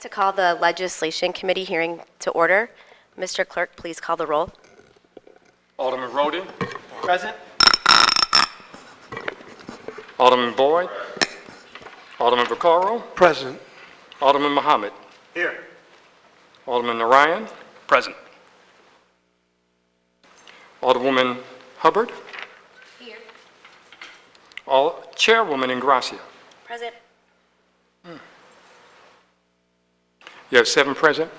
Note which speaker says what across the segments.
Speaker 1: to call the Legislation Committee hearing to order. Mr. Clerk, please call the roll.
Speaker 2: Alderman Rhodey.
Speaker 3: Present.
Speaker 2: Alderman Boyd. Alderman Vaccaro.
Speaker 3: Present.
Speaker 2: Alderman Muhammad.
Speaker 3: Here.
Speaker 2: Alderman Narayan.
Speaker 3: Present.
Speaker 2: Alderwoman Hubbard.
Speaker 1: Here.
Speaker 2: Chairwoman Ingracia.
Speaker 1: Present.
Speaker 2: You have 7 present.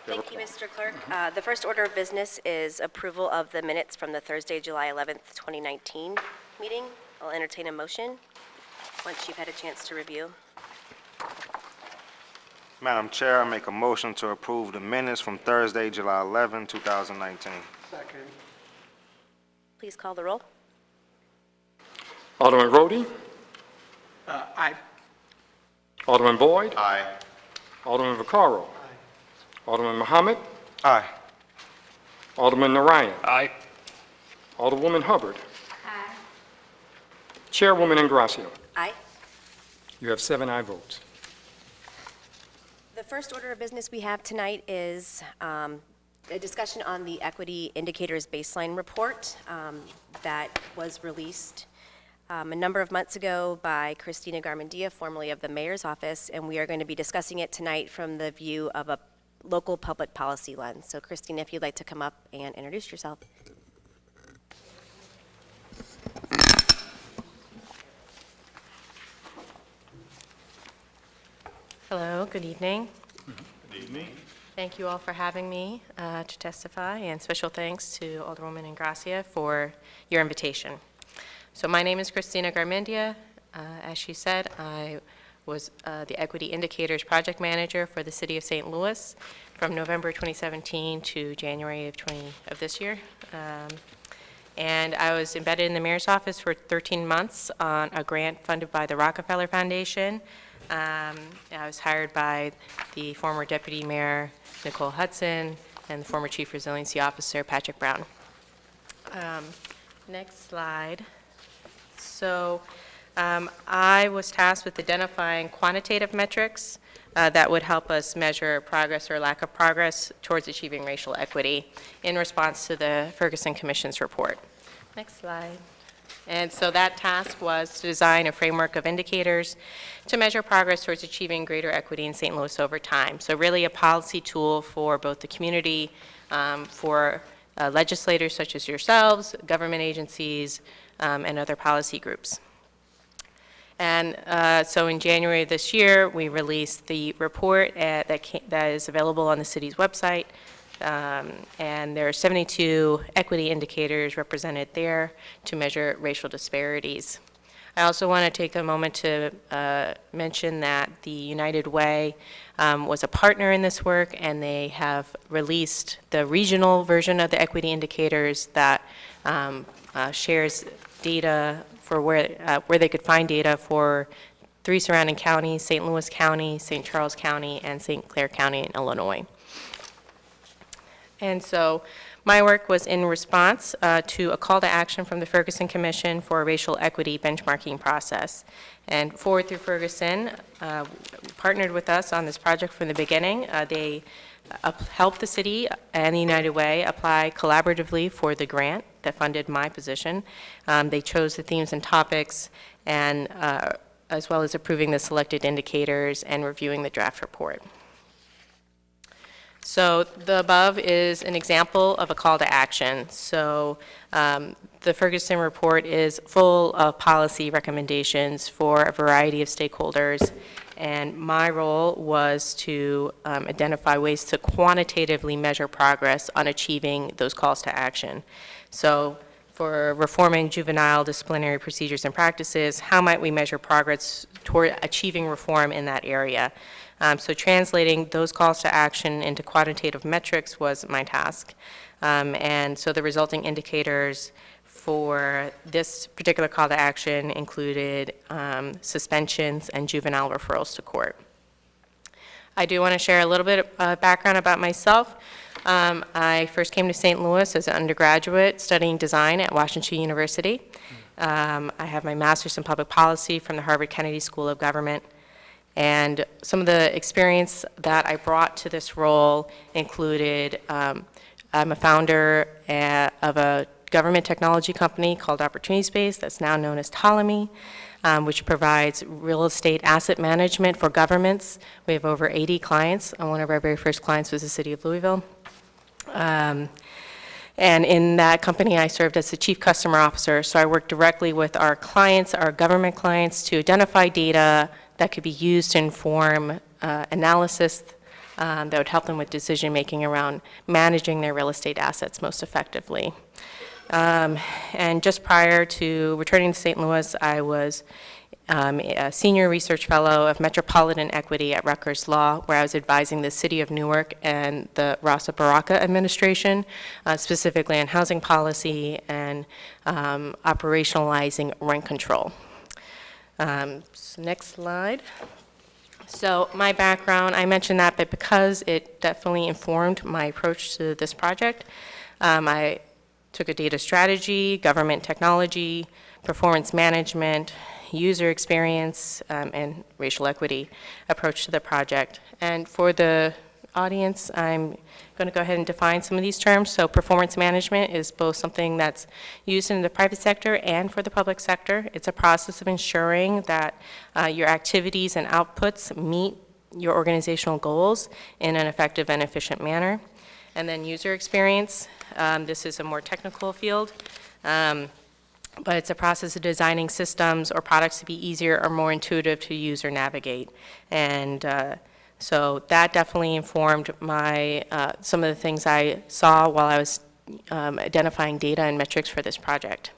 Speaker 1: Thank you, Mr. Clerk. The first order of business is approval of the minutes from the Thursday, July 11th, 2019 meeting. I'll entertain a motion once you've had a chance to review.
Speaker 4: Madam Chair, I make a motion to approve the minutes from Thursday, July 11, 2019.
Speaker 3: Second.
Speaker 1: Please call the roll.
Speaker 2: Alderman Rhodey.
Speaker 3: Aye.
Speaker 2: Alderman Boyd.
Speaker 4: Aye.
Speaker 2: Alderman Vaccaro. Alderman Muhammad.
Speaker 4: Aye.
Speaker 2: Alderman Narayan.
Speaker 3: Aye.
Speaker 2: Alderwoman Hubbard. Aye. Chairwoman Ingracia.
Speaker 1: Aye.
Speaker 2: You have 7 aye votes.
Speaker 1: The first order of business we have tonight is a discussion on the Equity Indicators Baseline Report that was released a number of months ago by Christina Garmendia, formerly of the Mayor's Office, and we are going to be discussing it tonight from the view of a local public policy lens. So Christina, if you'd like to come up and introduce yourself.
Speaker 5: Hello, good evening. Good evening. Thank you all for having me to testify, and special thanks to Alderwoman Ingracia for your invitation. So my name is Christina Garmendia. As she said, I was the Equity Indicators Project Manager for the City of St. Louis from November 2017 to January of this year. And I was embedded in the Mayor's Office for 13 months on a grant funded by the Rockefeller Foundation. I was hired by the former Deputy Mayor, Nicole Hudson, and the former Chief Resiliency Officer, Patrick Brown. Next slide. So I was tasked with identifying quantitative metrics that would help us measure progress or lack of progress towards achieving racial equity in response to the Ferguson Commission's report. Next slide. And so that task was to design a framework of indicators to measure progress towards achieving greater equity in St. Louis over time. So really a policy tool for both the community, for legislators such as yourselves, government agencies, and other policy groups. And so in January of this year, we released the report that is available on the city's website. And there are 72 equity indicators represented there to measure racial disparities. I also want to take a moment to mention that the United Way was a partner in this work, and they have released the regional version of the equity indicators that shares data for where they could find data for 3 surrounding counties: St. Louis County, St. Charles County, and St. Clair County in Illinois. And so my work was in response to a call to action from the Ferguson Commission for a racial equity benchmarking process. And Forward Through Ferguson partnered with us on this project from the beginning. They helped the city and the United Way apply collaboratively for the grant that funded my position. They chose the themes and topics, and as well as approving the selected indicators and reviewing the draft report. So the above is an example of a call to action. So the Ferguson report is full of policy recommendations for a variety of stakeholders, and my role was to identify ways to quantitatively measure progress on achieving those calls to action. So for reforming juvenile disciplinary procedures and practices, how might we measure progress toward achieving reform in that area? So translating those calls to action into quantitative metrics was my task. And so the resulting indicators for this particular call to action included suspensions and juvenile referrals to court. I do want to share a little bit of background about myself. I first came to St. Louis as an undergraduate studying design at Washington University. I have my master's in public policy from the Harvard Kennedy School of Government. And some of the experience that I brought to this role included, I'm a founder of a government technology company called Opportunity Space that's now known as Ptolemy, which provides real estate asset management for governments. We have over 80 clients. One of our very first clients was the city of Louisville. And in that company, I served as the chief customer officer. So I worked directly with our clients, our government clients, to identify data that could be used to inform analysis that would help them with decision-making around managing their real estate assets most effectively. And just prior to returning to St. Louis, I was a senior research fellow of metropolitan equity at Rutgers Law, where I was advising the city of Newark and the Rasa Baraka administration, specifically on housing policy and operationalizing rent control. So next slide. So my background, I mentioned that, but because it definitely informed my approach to this project, I took a data strategy, government technology, performance management, user experience, and racial equity approach to the project. And for the audience, I'm going to go ahead and define some of these terms. So performance management is both something that's used in the private sector and for the public sector. It's a process of ensuring that your activities and outputs meet your organizational goals in an effective and efficient manner. And then user experience, this is a more technical field. But it's a process of designing systems or products to be easier or more intuitive to use or navigate. And so that definitely informed my, some of the things I saw while I was identifying data and metrics for this project.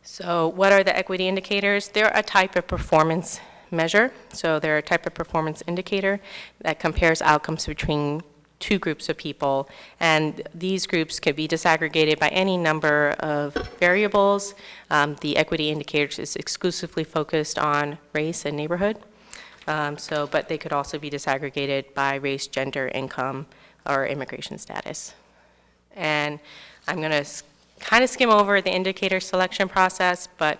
Speaker 5: So what are the equity indicators? They're a type of performance measure. So they're a type of performance indicator that compares outcomes between two groups of people, and these groups could be disaggregated by any number of variables. The equity indicators is exclusively focused on race and neighborhood, but they could also be disaggregated by race, gender, income, or immigration status. And I'm going to kind of skim over the indicator selection process, but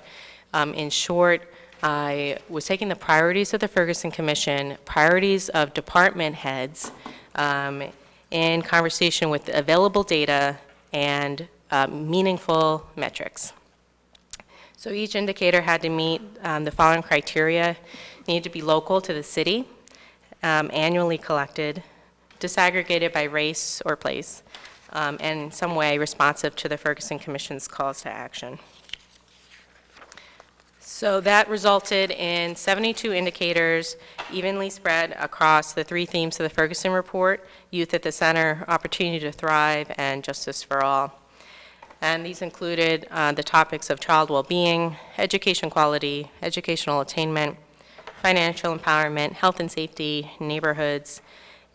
Speaker 5: in short, I was taking the priorities of the Ferguson Commission, priorities of department heads, in conversation with the available data and meaningful metrics. So each indicator had to meet the following criteria. Needed to be local to the city, annually collected, disaggregated by race or place, and in some way responsive to the Ferguson Commission's calls to action. So that resulted in 72 indicators evenly spread across the three themes of the Ferguson report: youth at the center, opportunity to thrive, and justice for all. And these included the topics of child well-being, education quality, educational attainment, financial empowerment, health and safety, neighborhoods,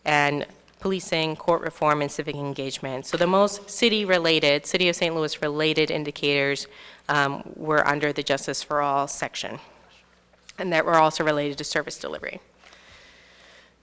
Speaker 5: and policing, court reform, and civic engagement. So the most city-related, City of St. Louis-related indicators were under the Justice for All section, and that were also related to service delivery.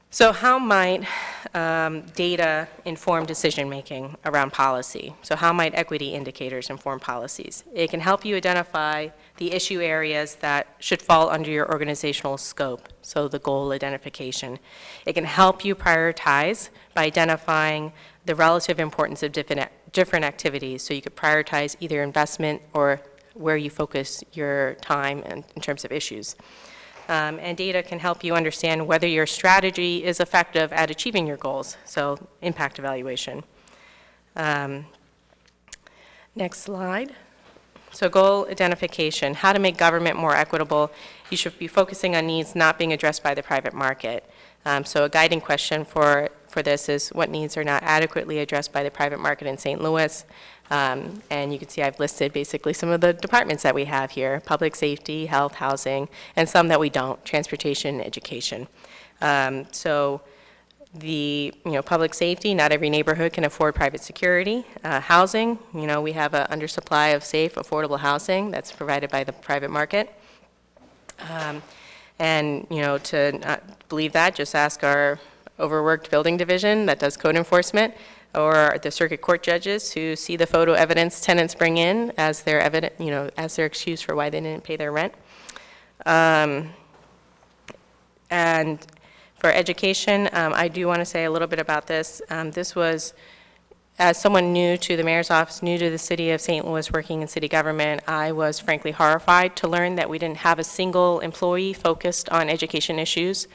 Speaker 5: So how might data inform decision-making around policy? So how might equity indicators inform policies? It can help you identify the issue areas that should fall under your organizational scope, so the goal identification. It can help you prioritize by identifying the relative importance of different activities, so you could prioritize either investment or where you focus your time in terms of issues. And data can help you understand whether your strategy is effective at achieving your goals, so impact evaluation. Next slide. So goal identification, how to make government more equitable. You should be focusing on needs not being addressed by the private market. So a guiding question for this is, what needs are not adequately addressed by the private market in St. Louis? And you can see I've listed basically some of the departments that we have here: public safety, health, housing, and some that we don't: transportation, education. So the public safety, not every neighborhood can afford private security. Housing, we have an undersupply of safe, affordable housing that's provided by the private market. And to not believe that, just ask our overworked building division that does code enforcement, or the circuit court judges who see the photo evidence tenants bring in as their as their excuse for why they didn't pay their rent. And for education, I do want to say a little bit about this. This was, as someone new to the mayor's office, new to the city of St. Louis, working in city government, I was frankly horrified to learn that we didn't have a single employee focused on education issues.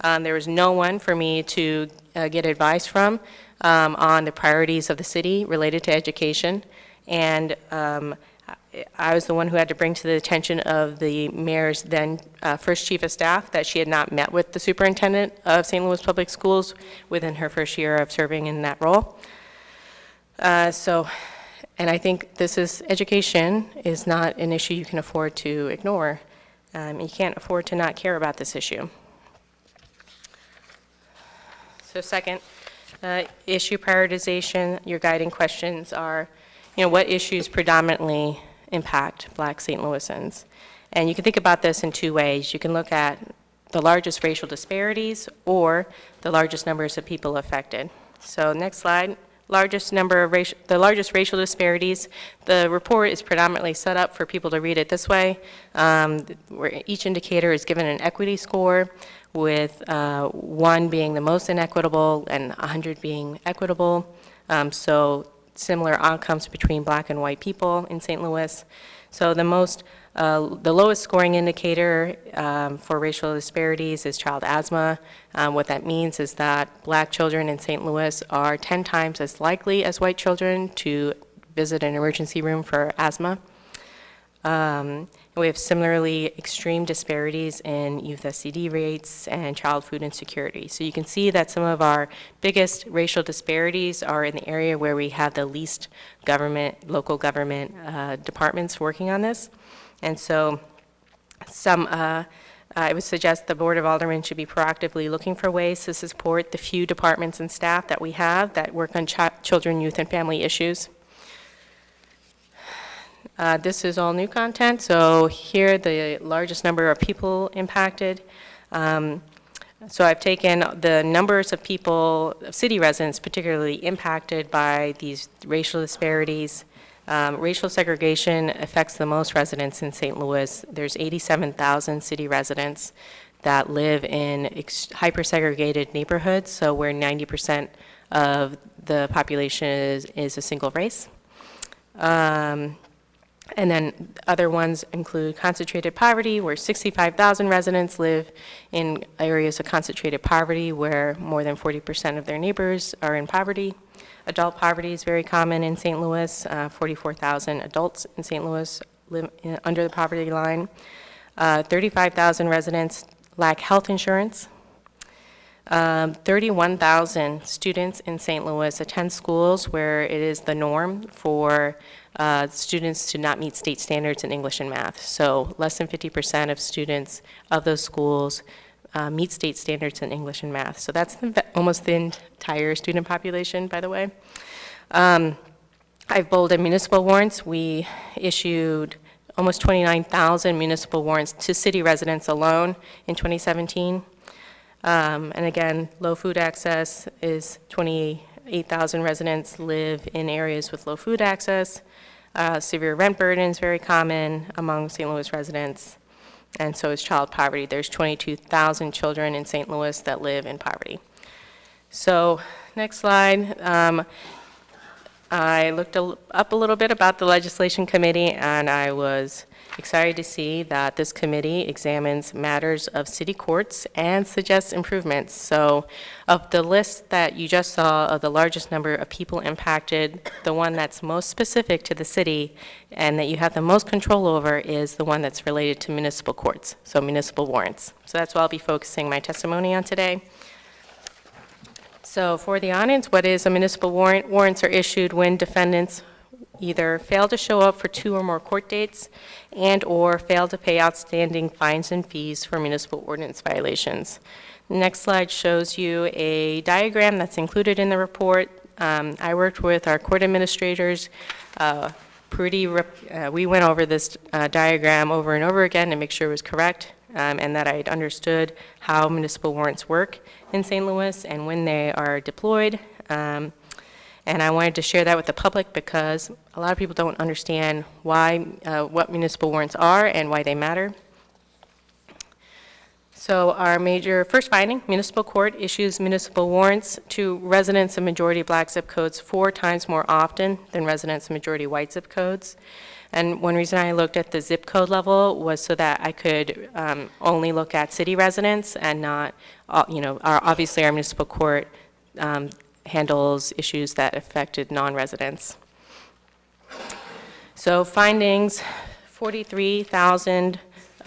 Speaker 5: There was no one for me to get advice from on the priorities of the city related to education. And I was the one who had to bring to the attention of the mayor's then first chief of staff that she had not met with the superintendent of St. Louis Public Schools within her first year of serving in that role. And I think education is not an issue you can afford to ignore. You can't afford to not care about this issue. So second, issue prioritization. Your guiding questions are, what issues predominantly impact Black St. Louisans? And you can think about this in two ways. You can look at the largest racial disparities or the largest numbers of people affected. So next slide. The largest racial disparities. The report is predominantly set up for people to read it this way, where each indicator is given an equity score, with 1 being the most inequitable and 100 being equitable. So similar outcomes between Black and white people in St. Louis. So the lowest scoring indicator for racial disparities is child asthma. What that means is that Black children in St. Louis are 10 times as likely as white children to visit an emergency room for asthma. We have similarly extreme disparities in youth STD rates and child food insecurity. So you can see that some of our biggest racial disparities are in the area where we have the least local government departments working on this. And so I would suggest the Board of Aldermen should be proactively looking for ways to support the few departments and staff that we have that work on children, youth, and family issues. This is all new content, so here the largest number of people impacted. So I've taken the numbers of people, city residents particularly impacted by these racial disparities. Racial segregation affects the most residents in St. Louis. There's 87,000 city residents that live in hyper-segregated neighborhoods, so where 90% of the population is a single race. And then other ones include concentrated poverty, where 65,000 residents live in areas of concentrated poverty where more than 40% of their neighbors are in poverty. Adult poverty is very common in St. Louis. 44,000 adults in St. Louis live under the poverty line. 35,000 residents lack health insurance. 31,000 students in St. Louis attend schools where it is the norm for students to not meet state standards in English and math. So less than 50% of students of those schools meet state standards in English and math. So that's almost the entire student population, by the way. I've bolded municipal warrants. We issued almost 29,000 municipal warrants to city residents alone in 2017. And again, low food access is 28,000 residents live in areas with low food access. Severe rent burden is very common among St. Louis residents, and so is child poverty. There's 22,000 children in St. Louis that live in poverty. So next slide. I looked up a little bit about the Legislation Committee, and I was excited to see that this committee examines matters of city courts and suggests improvements. So of the list that you just saw of the largest number of people impacted, the one that's most specific to the city and that you have the most control over is the one that's related to municipal courts, so municipal warrants. So that's what I'll be focusing my testimony on today. So for the audience, what is a municipal warrant? Warrants are issued when defendants either fail to show up for 2 or more court dates and or fail to pay outstanding fines and fees for municipal ordinance violations. The next slide shows you a diagram that's included in the report. I worked with our court administrators. We went over this diagram over and over again to make sure it was correct and that I had understood how municipal warrants work in St. Louis and when they are deployed. And I wanted to share that with the public because a lot of people don't understand why, what municipal warrants are and why they matter. So our major first finding, municipal court issues municipal warrants to residents of majority black zip codes 4 times more often than residents of majority white zip codes. And one reason I looked at the zip code level was so that I could only look at city residents and not, obviously our municipal court handles issues that affected non-residents. So findings,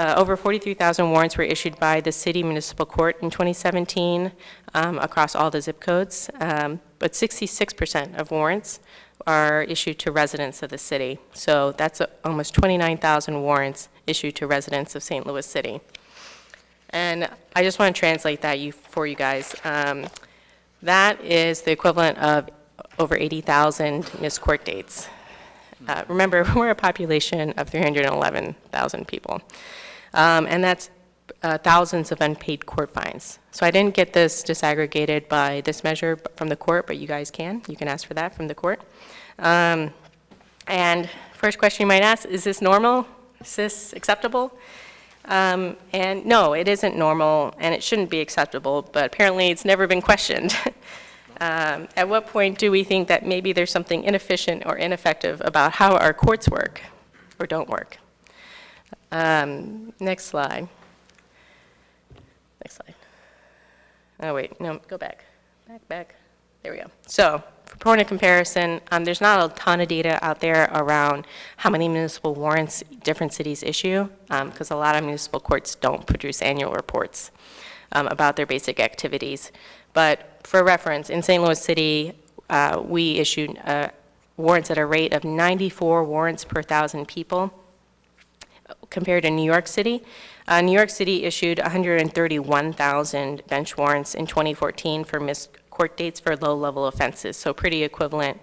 Speaker 5: over 43,000 warrants were issued by the city municipal court in 2017 across all the zip codes, but 66% of warrants are issued to residents of the city. So that's almost 29,000 warrants issued to residents of St. Louis City. And I just want to translate that for you guys. That is the equivalent of over 80,000 missed court dates. Remember, we're a population of 311,000 people. And that's thousands of unpaid court fines. So I didn't get this disaggregated by this measure from the court, but you guys can. You can ask for that from the court. And first question you might ask, is this normal? Is this acceptable? And no, it isn't normal, and it shouldn't be acceptable, but apparently it's never been questioned. At what point do we think that maybe there's something inefficient or ineffective about how our courts work or don't work? Next slide. Next slide. Oh, wait, no, go back. Back. There we go. So, for point of comparison, there's not a ton of data out there around how many municipal warrants different cities issue, because a lot of municipal courts don't produce annual reports about their basic activities. But for reference, in St. Louis City, we issued warrants at a rate of 94 warrants per 1,000 people, compared to New York City. New York City issued 131,000 bench warrants in 2014 for missed court dates for low-level offenses, so pretty equivalent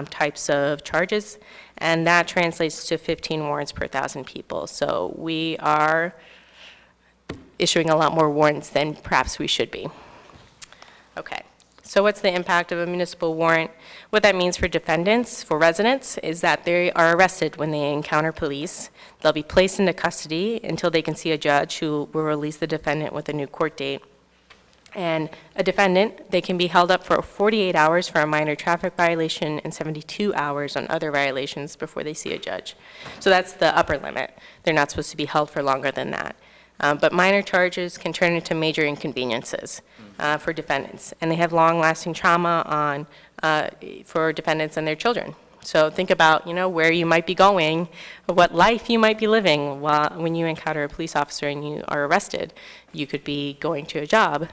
Speaker 5: types of charges, and that translates to 15 warrants per 1,000 people. So we are issuing a lot more warrants than perhaps we should be. Okay. So what's the impact of a municipal warrant? What that means for defendants, for residents, is that they are arrested when they encounter police. They'll be placed into custody until they can see a judge who will release the defendant with a new court date. And a defendant, they can be held up for 48 hours for a minor traffic violation and 72 hours on other violations before they see a judge. So that's the upper limit. They're not supposed to be held for longer than that. But minor charges can turn into major inconveniences for defendants, and they have long-lasting trauma for defendants and their children. So think about, where you might be going, what life you might be living when you encounter a police officer and you are arrested. You could be going to a job.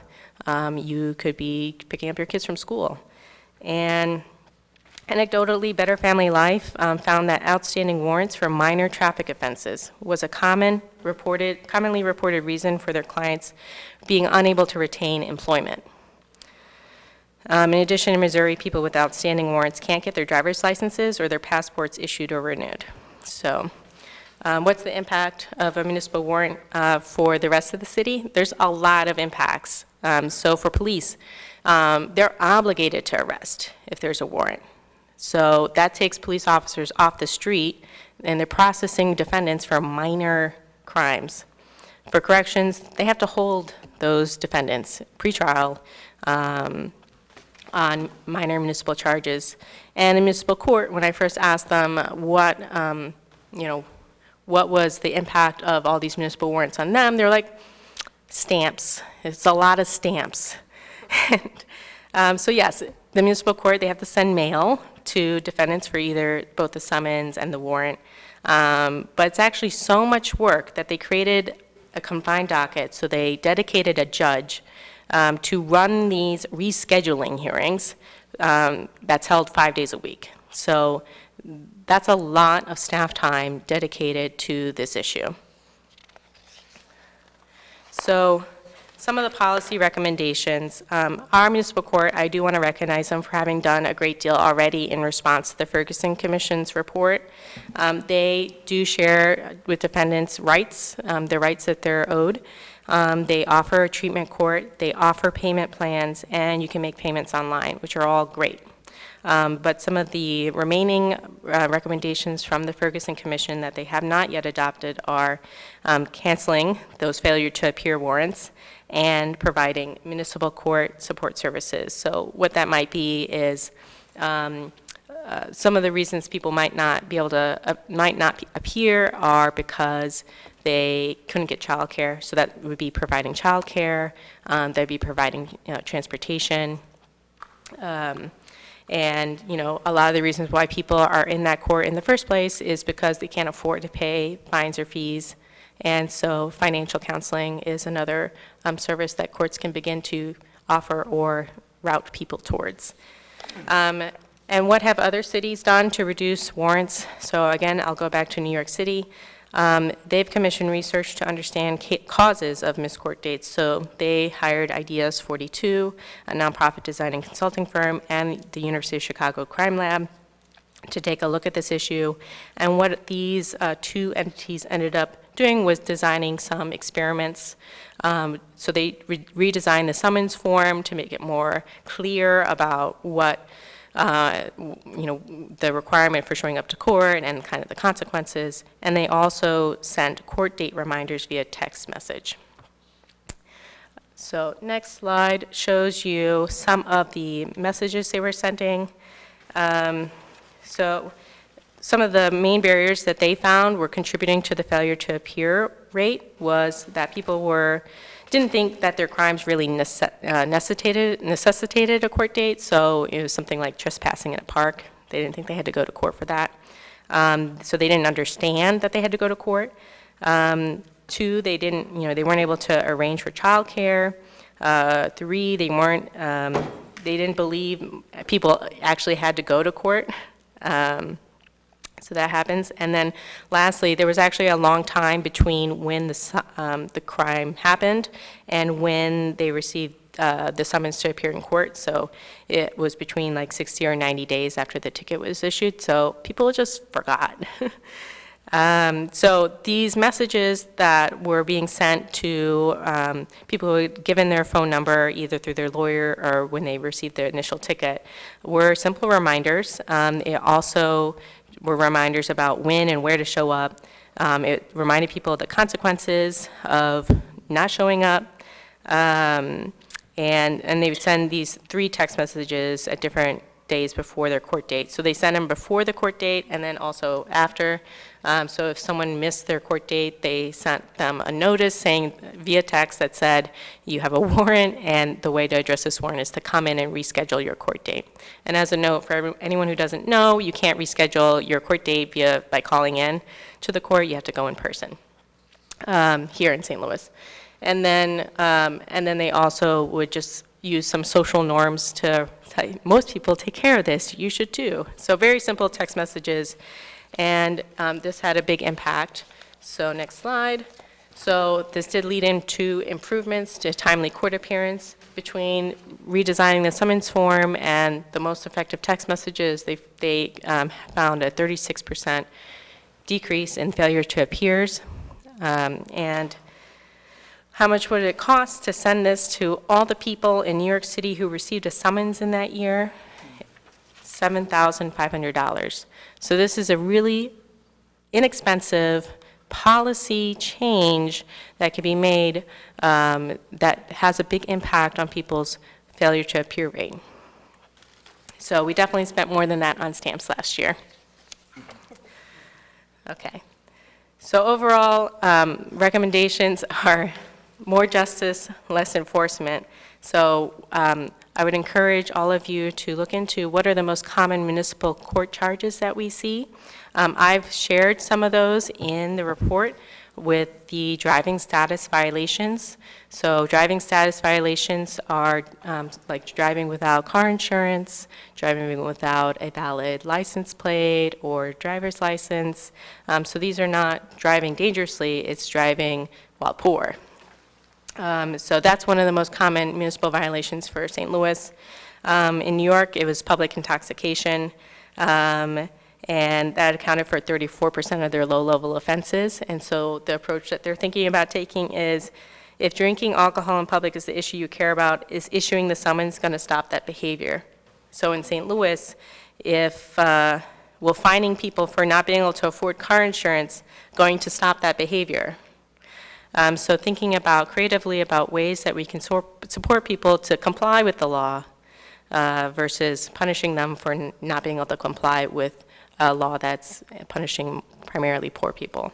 Speaker 5: You could be picking up your kids from school. And anecdotally, Better Family Life found that outstanding warrants for minor traffic offenses was a commonly reported reason for their clients being unable to retain employment. In addition, in Missouri, people with outstanding warrants can't get their driver's licenses or their passports issued or renewed. So what's the impact of a municipal warrant for the rest of the city? There's a lot of impacts. So for police, they're obligated to arrest if there's a warrant. So that takes police officers off the street, and they're processing defendants for minor crimes. For corrections, they have to hold those defendants pretrial on minor municipal charges. And in municipal court, when I first asked them what was the impact of all these municipal warrants on them, they're like, stamps. It's a lot of stamps. So yes, the municipal court, they have to send mail to defendants for either both the summons and the warrant. But it's actually so much work that they created a confined docket, so they dedicated a judge to run these rescheduling hearings that's held 5 days a week. So that's a lot of staff time dedicated to this issue. So some of the policy recommendations, our municipal court, I do want to recognize them for having done a great deal already in response to the Ferguson Commission's report. They do share with defendants rights, the rights that they're owed. They offer a treatment court, they offer payment plans, and you can make payments online, which are all great. But some of the remaining recommendations from the Ferguson Commission that they have not yet adopted are canceling those failure to appear warrants and providing municipal court support services. So what that might be is some of the reasons people might not be able to, appear are because they couldn't get childcare. So that would be providing childcare, they'd be providing, transportation. And, a lot of the reasons why people are in that court in the first place is because they can't afford to pay fines or fees. And so financial counseling is another service that courts can begin to offer or route people towards. And what have other cities done to reduce warrants? So again, I'll go back to New York City. They've commissioned research to understand causes of missed court dates. So they hired Ideas 42, a nonprofit design and consulting firm, and the University of Chicago Crime Lab to take a look at this issue. And what these two entities ended up doing was designing some experiments. So they redesigned the summons form to make it more clear about what the requirement for showing up to court and kind of the consequences. And they also sent court date reminders via text message. So next slide shows you some of the messages they were sending. So some of the main barriers that they found were contributing to the failure to appear rate was that people didn't think that their crimes really necessitated a court date. So it was something like trespassing in a park. They didn't think they had to go to court for that. So they didn't understand that they had to go to court. Two, they weren't able to arrange for childcare. Three, they didn't believe people actually had to go to court. So that happens. And then lastly, there was actually a long time between when the crime happened and when they received the summons to appear in court. So it was between like 60 or 90 days after the ticket was issued. So people just forgot. So these messages that were being sent to people who had given their phone number either through their lawyer or when they received their initial ticket were simple reminders. It also were reminders about when and where to show up. It reminded people of the consequences of not showing up. And they would send these 3 text messages at different days before their court date. So they sent them before the court date and then also after. So if someone missed their court date, they sent them a notice saying via text that said, you have a warrant and the way to address this warrant is to come in and reschedule your court date. And as a note, for anyone who doesn't know, you can't reschedule your court date by calling in to the court. You have to go in person here in St. Louis. And then they also would just use some social norms to tell you, most people take care of this, you should too. So very simple text messages, and this had a big impact. So next slide. So this did lead into improvements to timely court appearance. Between redesigning the summons form and the most effective text messages, they found a 36% decrease in failure to appears. And how much would it cost to send this to all the people in New York City who received a summons in that year? $7,500. So this is a really inexpensive policy change that can be made that has a big impact on people's failure to appear rate. So we definitely spent more than that on stamps last year. Okay. So overall, recommendations are more justice, less enforcement. So I would encourage all of you to look into what are the most common municipal court charges that we see. I've shared some of those in the report with the driving status violations. So driving status violations are like driving without car insurance, driving without a valid license plate or driver's license. So these are not driving dangerously, it's driving while poor. So that's one of the most common municipal violations for St. Louis. In New York, it was public intoxication, and that accounted for 34% of their low-level offenses. And so the approach that they're thinking about taking is, if drinking alcohol in public is the issue you care about, is issuing the summons going to stop that behavior? So in St. Louis, if, will finding people for not being able to afford car insurance going to stop that behavior? So thinking about creatively about ways that we can support people to comply with the law versus punishing them for not being able to comply with a law that's punishing primarily poor people.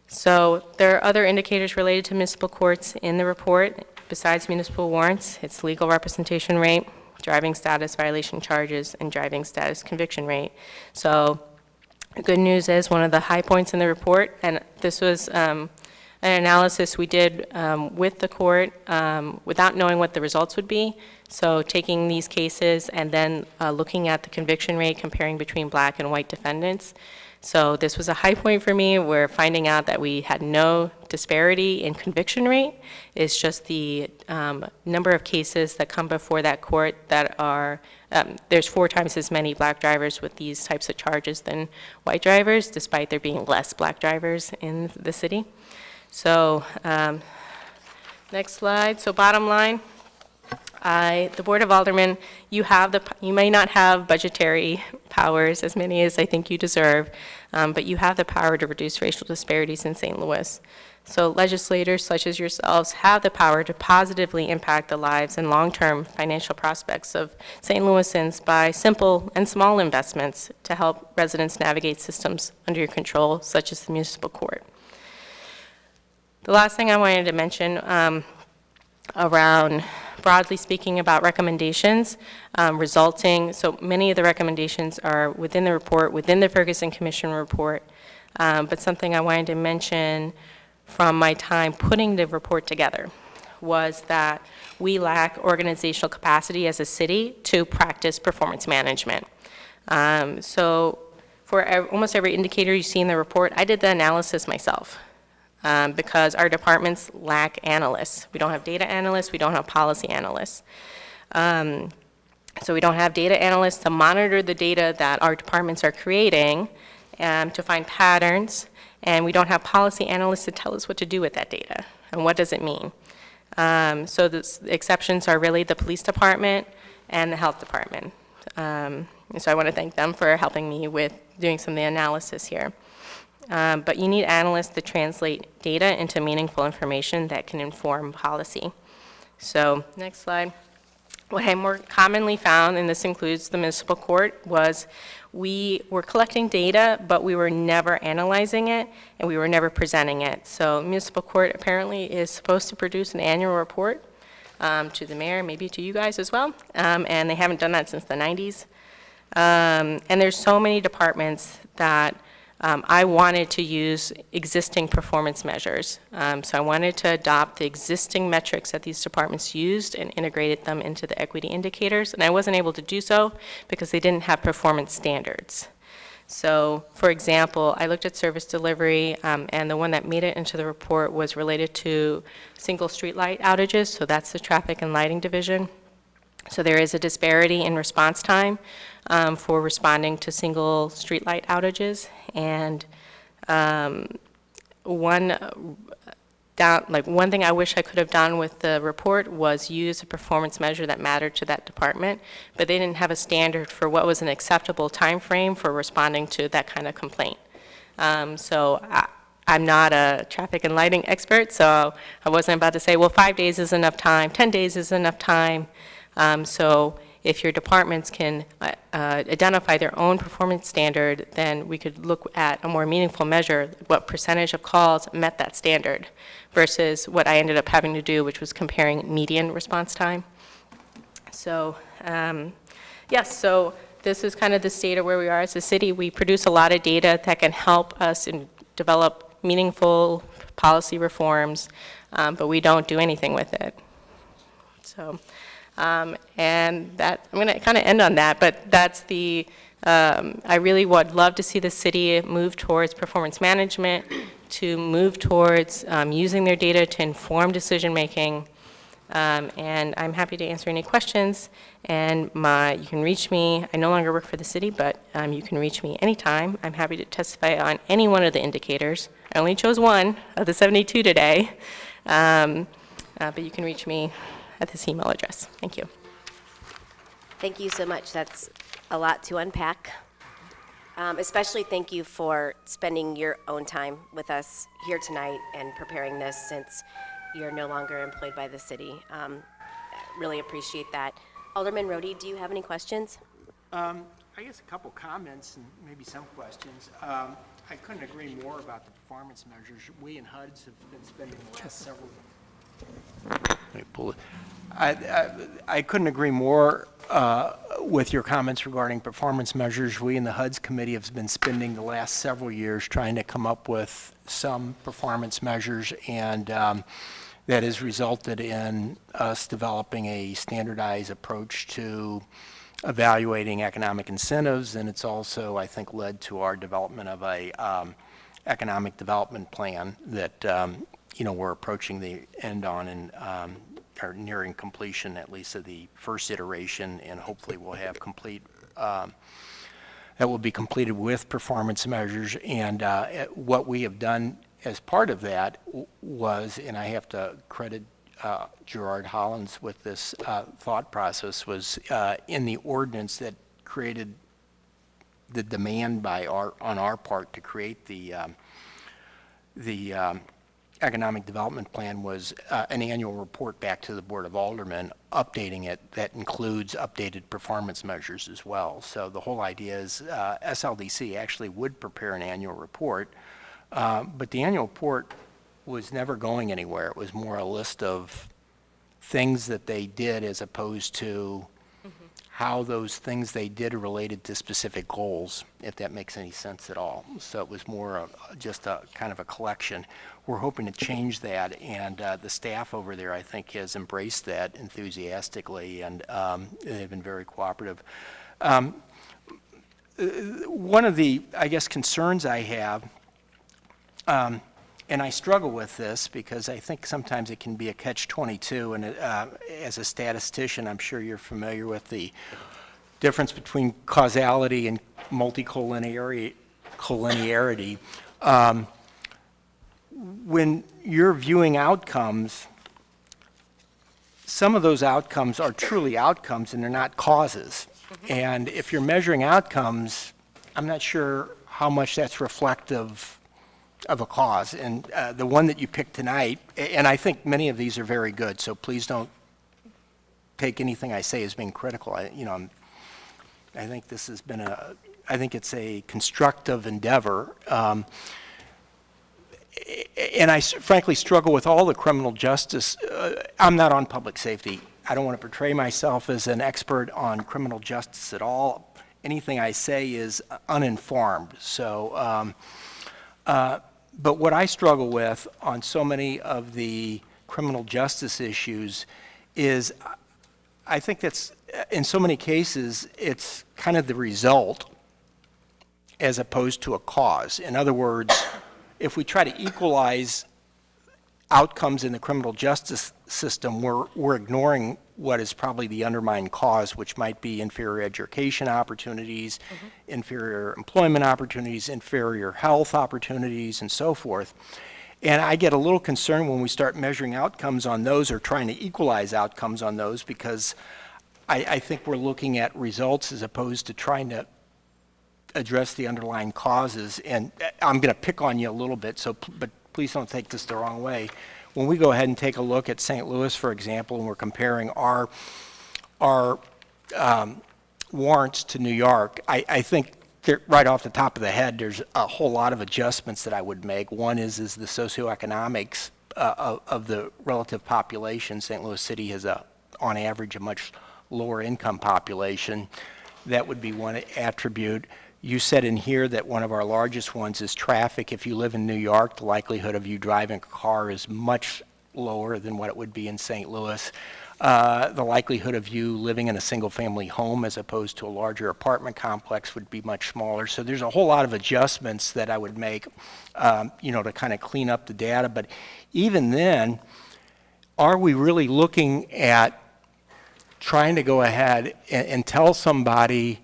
Speaker 5: So there are other indicators related to municipal courts in the report. Besides municipal warrants, it's legal representation rate, driving status violation charges, and driving status conviction rate. So the good news is one of the high points in the report, and this was an analysis we did with the court without knowing what the results would be. So taking these cases and then looking at the conviction rate, comparing between black and white defendants. So this was a high point for me. We're finding out that we had no disparity in conviction rate. It's just the number of cases that come before that court that are, there's 4 times as many black drivers with these types of charges than white drivers, despite there being less black drivers in the city. So next slide. So bottom line, the Board of Aldermen, you may not have budgetary powers, as many as I think you deserve, but you have the power to reduce racial disparities in St. Louis. So legislators such as yourselves have the power to positively impact the lives and long-term financial prospects of St. Louisans by simple and small investments to help residents navigate systems under your control, such as the municipal court. The last thing I wanted to mention around, broadly speaking, about recommendations so many of the recommendations are within the report, within the Ferguson Commission report, but something I wanted to mention from my time putting the report together was that we lack organizational capacity as a city to practice performance management. So for almost every indicator you see in the report, I did the analysis myself. Because our departments lack analysts. We don't have data analysts, we don't have policy analysts. So we don't have data analysts to monitor the data that our departments are creating to find patterns, and we don't have policy analysts to tell us what to do with that data and what does it mean. So the exceptions are really the police department and the health department. And so I want to thank them for helping me with doing some of the analysis here. But you need analysts to translate data into meaningful information that can inform policy. So next slide. What I more commonly found, and this includes the municipal court, was we were collecting data, but we were never analyzing it, and we were never presenting it. So municipal court apparently is supposed to produce an annual report to the mayor, maybe to you guys as well, and they haven't done that since the 90s. And there's so many departments that I wanted to use existing performance measures. So I wanted to adopt the existing metrics that these departments used and integrated them into the equity indicators. And I wasn't able to do so because they didn't have performance standards. So for example, I looked at service delivery, and the one that made it into the report was related to single street light outages. So that's the traffic and lighting division. So there is a disparity in response time for responding to single streetlight outages, and one thing I wish I could have done with the report was use a performance measure that mattered to that department, but they didn't have a standard for what was an acceptable time frame for responding to that kind of complaint. So I'm not a traffic and lighting expert, so I wasn't about to say, well, 5 days is enough time, 10 days is enough time. So if your departments can identify their own performance standard, then we could look at a more meaningful measure, what percentage of calls met that standard, versus what I ended up having to do, which was comparing median response time. So yes, so this is kind of the state of where we are as a city. We produce a lot of data that can help us develop meaningful policy reforms, but we don't do anything with it. So. And that, I'm going to kind of end on that, but that's the, I really would love to see the city move towards performance management, to move towards using their data to inform decision-making, and I'm happy to answer any questions, and you can reach me. I no longer work for the city, but you can reach me anytime. I'm happy to testify on any one of the indicators. I only chose one of the 72 today, but you can reach me at this email address. Thank you.
Speaker 1: Thank you so much. That's a lot to unpack. Especially thank you for spending your own time with us here tonight and preparing this since you're no longer employed by the city. Really appreciate that. Alderman Rhodey, do you have any questions?
Speaker 3: I guess a couple comments and maybe some questions. I couldn't agree more about the performance measures. We and HUDs have been spending the last several. Let me pull it. I couldn't agree more with your comments regarding performance measures. We in the HUDs committee have been spending the last several years trying to come up with some performance measures, and that has resulted in us developing a standardized approach to evaluating economic incentives, and it's also, I think, led to our development of a economic development plan that we're approaching the end on and are nearing completion, at least of the first iteration, and hopefully we'll have complete that will be completed with performance measures. And what we have done as part of that was, and I have to credit Gerard Hollins with this thought process, was in the ordinance that created the demand on our part to create the economic development plan was an annual report back to the Board of Aldermen, updating it, that includes updated performance measures as well. So the whole idea is SLDC actually would prepare an annual report, but the annual report was never going anywhere. It was more a list of things that they did as opposed to how those things they did are related to specific goals, if that makes any sense at all. So it was more just a kind of a collection. We're hoping to change that, and the staff over there, I think, has embraced that enthusiastically, and they've been very cooperative. One of the, I guess, concerns I have, and I struggle with this because I think sometimes it can be a catch-22, and as a statistician, I'm sure you're familiar with the difference between causality and multicollinearity. When you're viewing outcomes, some of those outcomes are truly outcomes and they're not causes. And if you're measuring outcomes, I'm not sure how much that's reflective of a cause. And the one that you picked tonight, and I think many of these are very good, so please don't take anything I say as being critical. I think this has been I think it's a constructive endeavor. And I frankly struggle with all the criminal justice. I'm not on public safety. I don't want to portray myself as an expert on criminal justice at all. Anything I say is uninformed. So, but what I struggle with on so many of the criminal justice issues is I think that's, in so many cases, it's kind of the result as opposed to a cause. In other words, if we try to equalize outcomes in the criminal justice system, we're ignoring what is probably the underlying cause, which might be inferior education opportunities, inferior employment opportunities, inferior health opportunities, and so forth. And I get a little concerned when we start measuring outcomes on those or trying to equalize outcomes on those, because I think we're looking at results as opposed to trying to address the underlying causes. And I'm going to pick on you a little bit, but please don't take this the wrong way. When we go ahead and take a look at St. Louis, for example, and we're comparing our warrants to New York, I think right off the top of the head, there's a whole lot of adjustments that I would make. One is the socioeconomics of the relative population. St. Louis City has, on average, a much lower income population. That would be one attribute. You said in here that one of our largest ones is traffic. If you live in New York, the likelihood of you driving a car is much lower than what it would be in St. Louis. The likelihood of you living in a single-family home as opposed to a larger apartment complex would be much smaller. So there's a whole lot of adjustments that I would make, to kind of clean up the data. But even then, are we really looking at trying to go ahead and tell somebody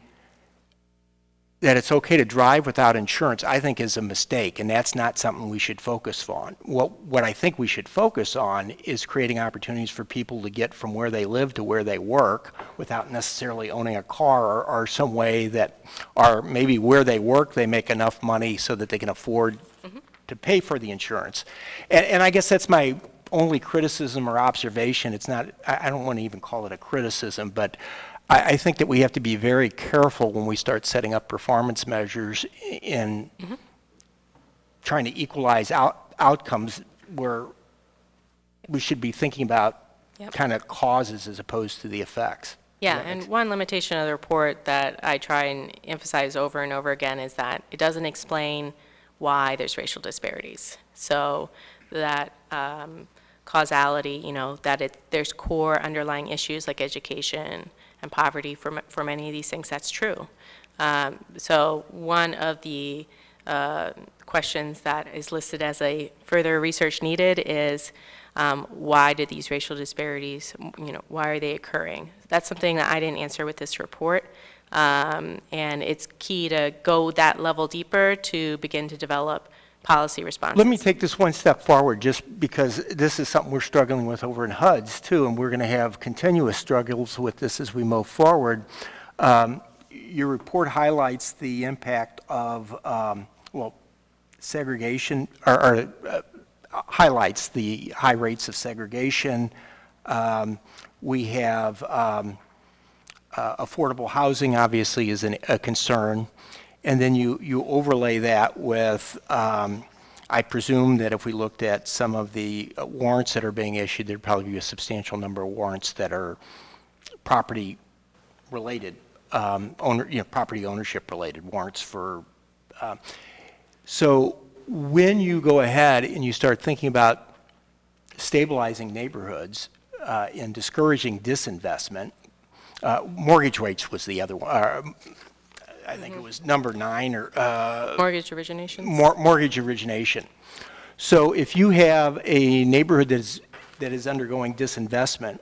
Speaker 3: that it's okay to drive without insurance, I think is a mistake, and that's not something we should focus on. What I think we should focus on is creating opportunities for people to get from where they live to where they work without necessarily owning a car, or some way that, or maybe where they work, they make enough money so that they can afford to pay for the insurance. And I guess that's my only criticism or observation. It's not, I don't want to even call it a criticism, but I think that we have to be very careful when we start setting up performance measures in trying to equalize outcomes, where we should be thinking about kind of causes as opposed to the effects.
Speaker 5: Yeah, and one limitation of the report that I try and emphasize over and over again is that it doesn't explain why there's racial disparities. So that causality, there's core underlying issues like education and poverty for many of these things, that's true. So one of the questions that is listed as a further research needed is why did these racial disparities, why are they occurring? That's something that I didn't answer with this report. And it's key to go that level deeper to begin to develop policy responses.
Speaker 3: Let me take this one step forward, just because this is something we're struggling with over in HUDs too, and we're going to have continuous struggles with this as we move forward. Your report highlights the impact of, segregation, or highlights the high rates of segregation. We have affordable housing, obviously, is a concern. And then you overlay that with, I presume that if we looked at some of the warrants that are being issued, there'd probably be a substantial number of warrants that are property related, property ownership related warrants for. So when you go ahead and you start thinking about stabilizing neighborhoods and discouraging disinvestment, mortgage rates was the other one. I think it was number 9, or
Speaker 5: mortgage origination.
Speaker 3: Mortgage origination. So if you have a neighborhood that is undergoing disinvestment,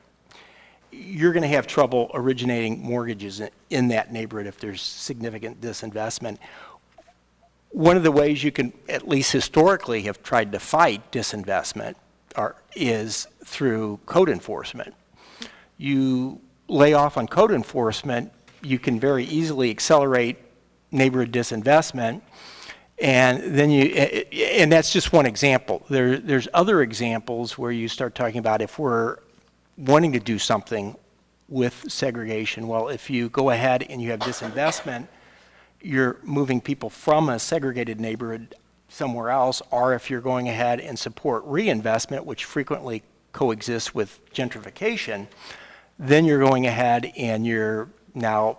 Speaker 3: you're going to have trouble originating mortgages in that neighborhood if there's significant disinvestment. One of the ways you can, at least historically, have tried to fight disinvestment is through code enforcement. You lay off on code enforcement, you can very easily accelerate neighborhood disinvestment, and then and that's just one example. There's other examples where you start talking about, if we're wanting to do something with segregation, well, if you go ahead and you have disinvestment, you're moving people from a segregated neighborhood somewhere else, or if you're going ahead and support reinvestment, which frequently coexists with gentrification, then you're going ahead and you're now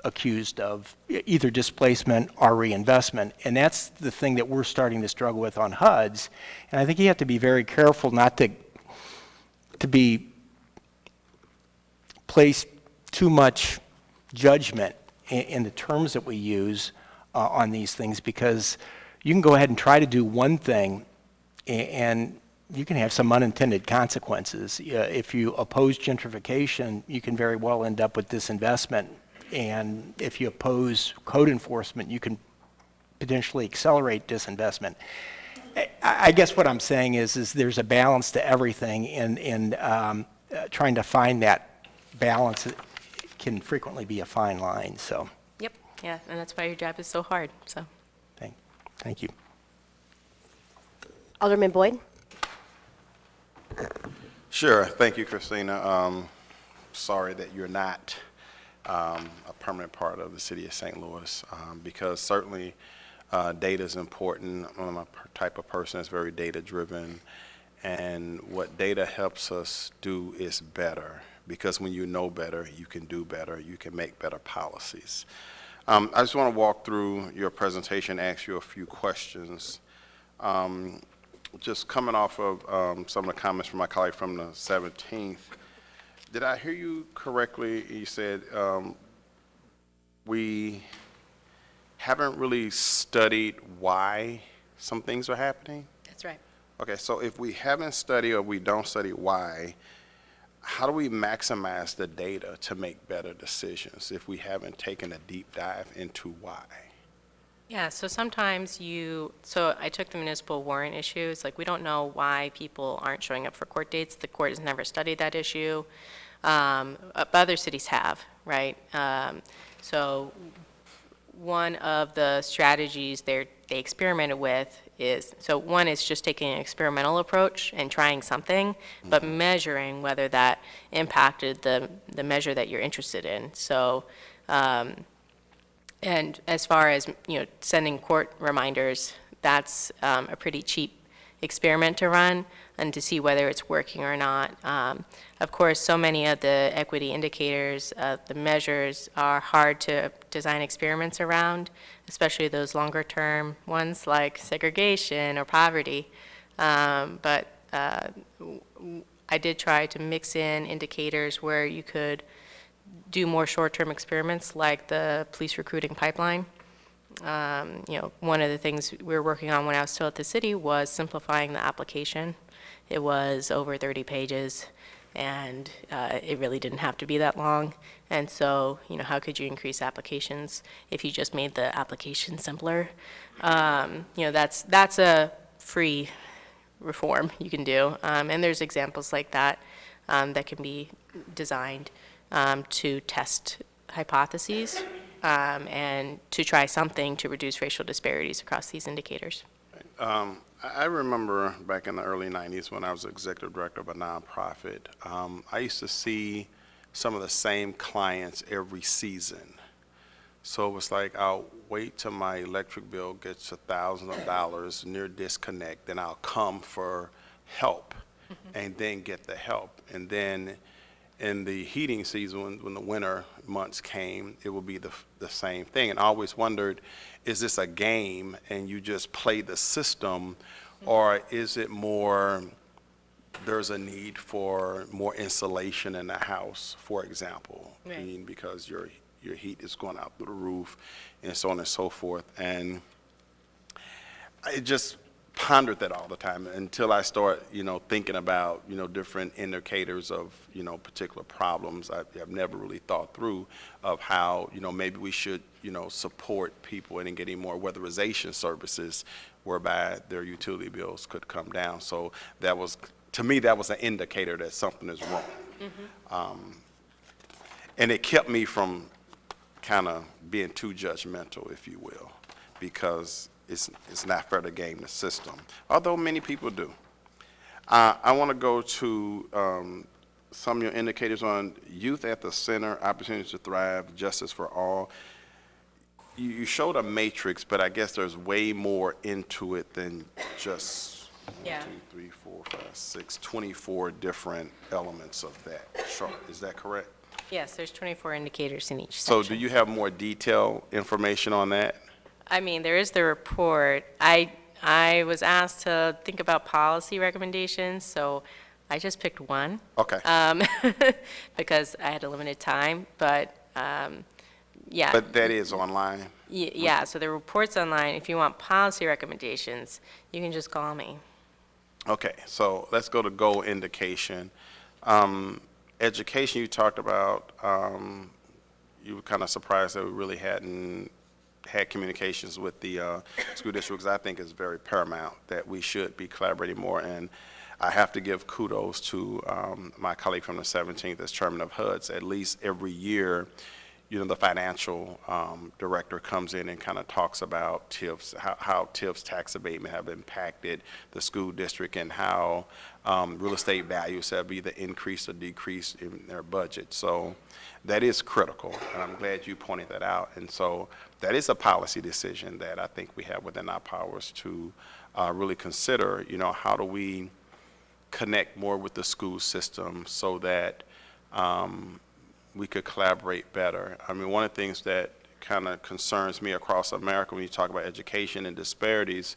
Speaker 3: accused of either displacement or reinvestment. And that's the thing that we're starting to struggle with on HUDs. And I think you have to be very careful not to be place too much judgment in the terms that we use on these things, because you can go ahead and try to do one thing and you can have some unintended consequences. If you oppose gentrification, you can very well end up with disinvestment. And if you oppose code enforcement, you can potentially accelerate disinvestment. I guess what I'm saying is there's a balance to everything, and trying to find that balance can frequently be a fine line. So.
Speaker 5: Yep. Yeah, and that's why your job is so hard. So.
Speaker 3: Thank you.
Speaker 1: Alderman Boyd?
Speaker 6: Sure. Thank you, Christina. Sorry that you're not a permanent part of the city of St. Louis, because certainly data is important. I'm a type of person that's very data driven, and what data helps us do is better, because when you know better, you can do better, you can make better policies. I just want to walk through your presentation, ask you a few questions. Just coming off of some of the comments from my colleague from the 17th, did I hear you correctly? You said we haven't really studied why some things are happening?
Speaker 5: That's right.
Speaker 6: Okay, so if we haven't studied or we don't study why, how do we maximize the data to make better decisions if we haven't taken a deep dive into why?
Speaker 5: Yeah, so sometimes so I took the municipal warrant issues, like we don't know why people aren't showing up for court dates. The court has never studied that issue, but other cities have, right? So one of the strategies they experimented with is, so one is just taking an experimental approach and trying something, but measuring whether that impacted the measure that you're interested in. So, and as far as, sending court reminders, that's a pretty cheap experiment to run and to see whether it's working or not. Of course, so many of the equity indicators, the measures are hard to design experiments around, especially those longer-term ones like segregation or poverty. But I did try to mix in indicators where you could do more short-term experiments like the police recruiting pipeline. One of the things we were working on when I was still at the city was simplifying the application. It was over 30 pages, and it really didn't have to be that long. And so, how could you increase applications if you just made the application simpler? That's a free reform you can do. And there's examples like that that can be designed to test hypotheses and to try something to reduce racial disparities across these indicators.
Speaker 6: I remember back in the early 90s when I was executive director of a nonprofit, I used to see some of the same clients every season. So it was like, I'll wait till my electric bill gets $1,000 near disconnect, then I'll come for help and then get the help. And then in the heating season, when the winter months came, it would be the same thing. And I always wondered, is this a game and you just play the system, or is it more, there's a need for more insulation in the house, for example?
Speaker 5: Right.
Speaker 6: I mean, because your heat is going out through the roof and so on and so forth. And I just pondered that all the time until I start, thinking about, different indicators of, particular problems. I've never really thought through of how, maybe we should, support people in getting more weatherization services whereby their utility bills could come down. So that was, to me, that was an indicator that something is wrong. And it kept me from kind of being too judgmental, if you will, because it's not fair to game the system, although many people do. I want to go to some of your indicators on youth at the center, opportunities to thrive, justice for all. You showed a matrix, but I guess there's way more into it than just 24 different elements of that chart. Is that correct?
Speaker 5: Yes, there's 24 indicators in each
Speaker 6: So
Speaker 5: section.
Speaker 6: do you have more detailed information on that?
Speaker 5: I mean, there is the report. I was asked to think about policy recommendations, so I just picked one.
Speaker 6: Okay.
Speaker 5: Because I had a limited time, but yeah.
Speaker 6: But that is online?
Speaker 5: Yeah, so the report's online. If you want policy recommendations, you can just call me.
Speaker 6: Okay, so let's go to goal indication. Education, you talked about, you were kind of surprised that we really hadn't had communications with the school districts. I think is very paramount that we should be collaborating more. And I have to give kudos to my colleague from the 17th as chairman of HUDs. At least every year, the financial director comes in and kind of talks about TIFs, how TIFs tax abatement have impacted the school district, and how real estate values have either increased or decreased in their budget. So that is critical, and I'm glad you pointed that out. And so that is a policy decision that I think we have within our powers to really consider, how do we connect more with the school system so that we could collaborate better. I mean, one of the things that kind of concerns me across America when you talk about education and disparities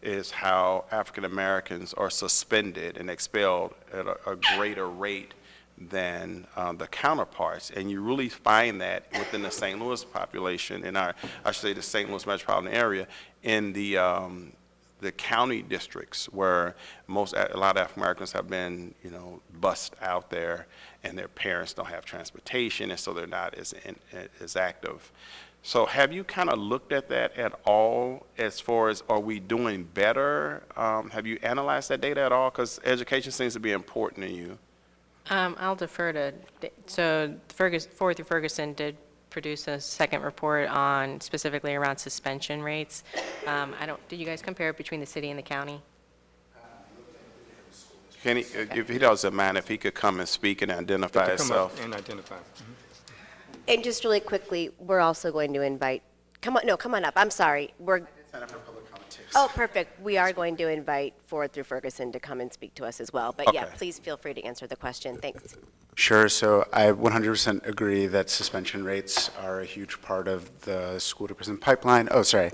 Speaker 6: is how African Americans are suspended and expelled at a greater rate than the counterparts. And you really find that within the St. Louis population, in I should say the St. Louis metropolitan area, in the county districts where a lot of African Americans have been, bussed out there, and their parents don't have transportation, and so they're not as active. So have you kind of looked at that at all as far as are we doing better? Have you analyzed that data at all? Because education seems to be important to you.
Speaker 5: I'll defer to, so Ford through Ferguson did produce a second report on specifically around suspension rates. Did you guys compare between the city and the county?
Speaker 6: Can he, if he doesn't mind, if he could come and speak and identify
Speaker 2: To come up
Speaker 6: himself?
Speaker 2: and identify.
Speaker 1: And just really quickly, we're also going to invite, come on up, I'm sorry. Oh, perfect. We are going to invite Ford through Ferguson to come and speak to us as well. But yeah,
Speaker 6: Okay.
Speaker 1: please feel free to answer the question. Thanks.
Speaker 7: Sure. So I 100% agree that suspension rates are a huge part of the school to prison pipeline. Oh, sorry.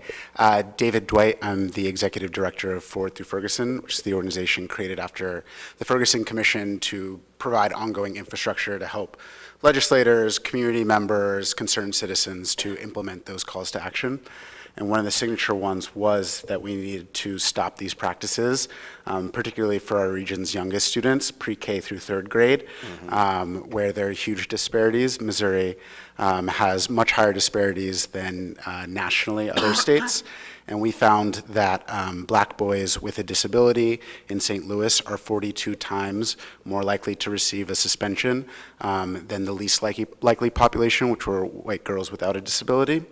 Speaker 7: David Dwight, I'm the executive director of Forward Through Ferguson, which is the organization created after the Ferguson Commission to provide ongoing infrastructure to help legislators, community members, concerned citizens to implement those calls to action. And one of the signature ones was that we needed to stop these practices, particularly for our region's youngest students, pre-K through third grade, where there are huge disparities. Missouri has much higher disparities than nationally other states. And we found that black boys with a disability in St. Louis are 42 times more likely to receive a suspension than the least likely population, which were white girls without a disability.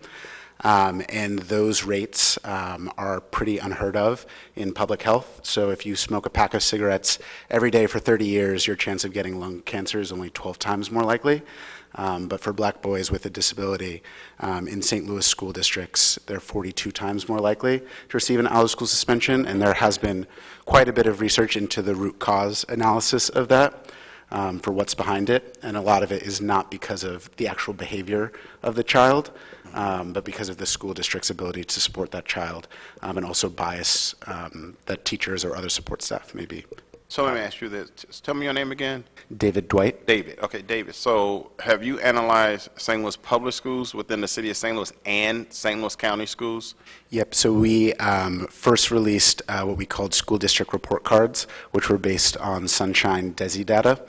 Speaker 7: And those rates are pretty unheard of in public health. So if you smoke a pack of cigarettes every day for 30 years, your chance of getting lung cancer is only 12 times more likely. But for black boys with a disability in St. Louis school districts, they're 42 times more likely to receive an out-of-school suspension. And there has been quite a bit of research into the root cause analysis of that. For what's behind it, and a lot of it is not because of the actual behavior of the child, but because of the school district's ability to support that child, and also bias that teachers or other support staff may be.
Speaker 6: So let me ask you this. Tell me your name again.
Speaker 7: David Dwight.
Speaker 6: David. Okay, David. So have you analyzed St. Louis public schools within the city of St. Louis and St. Louis County schools?
Speaker 7: Yep, so we first released what we called school district report cards, which were based on Sunshine DESI data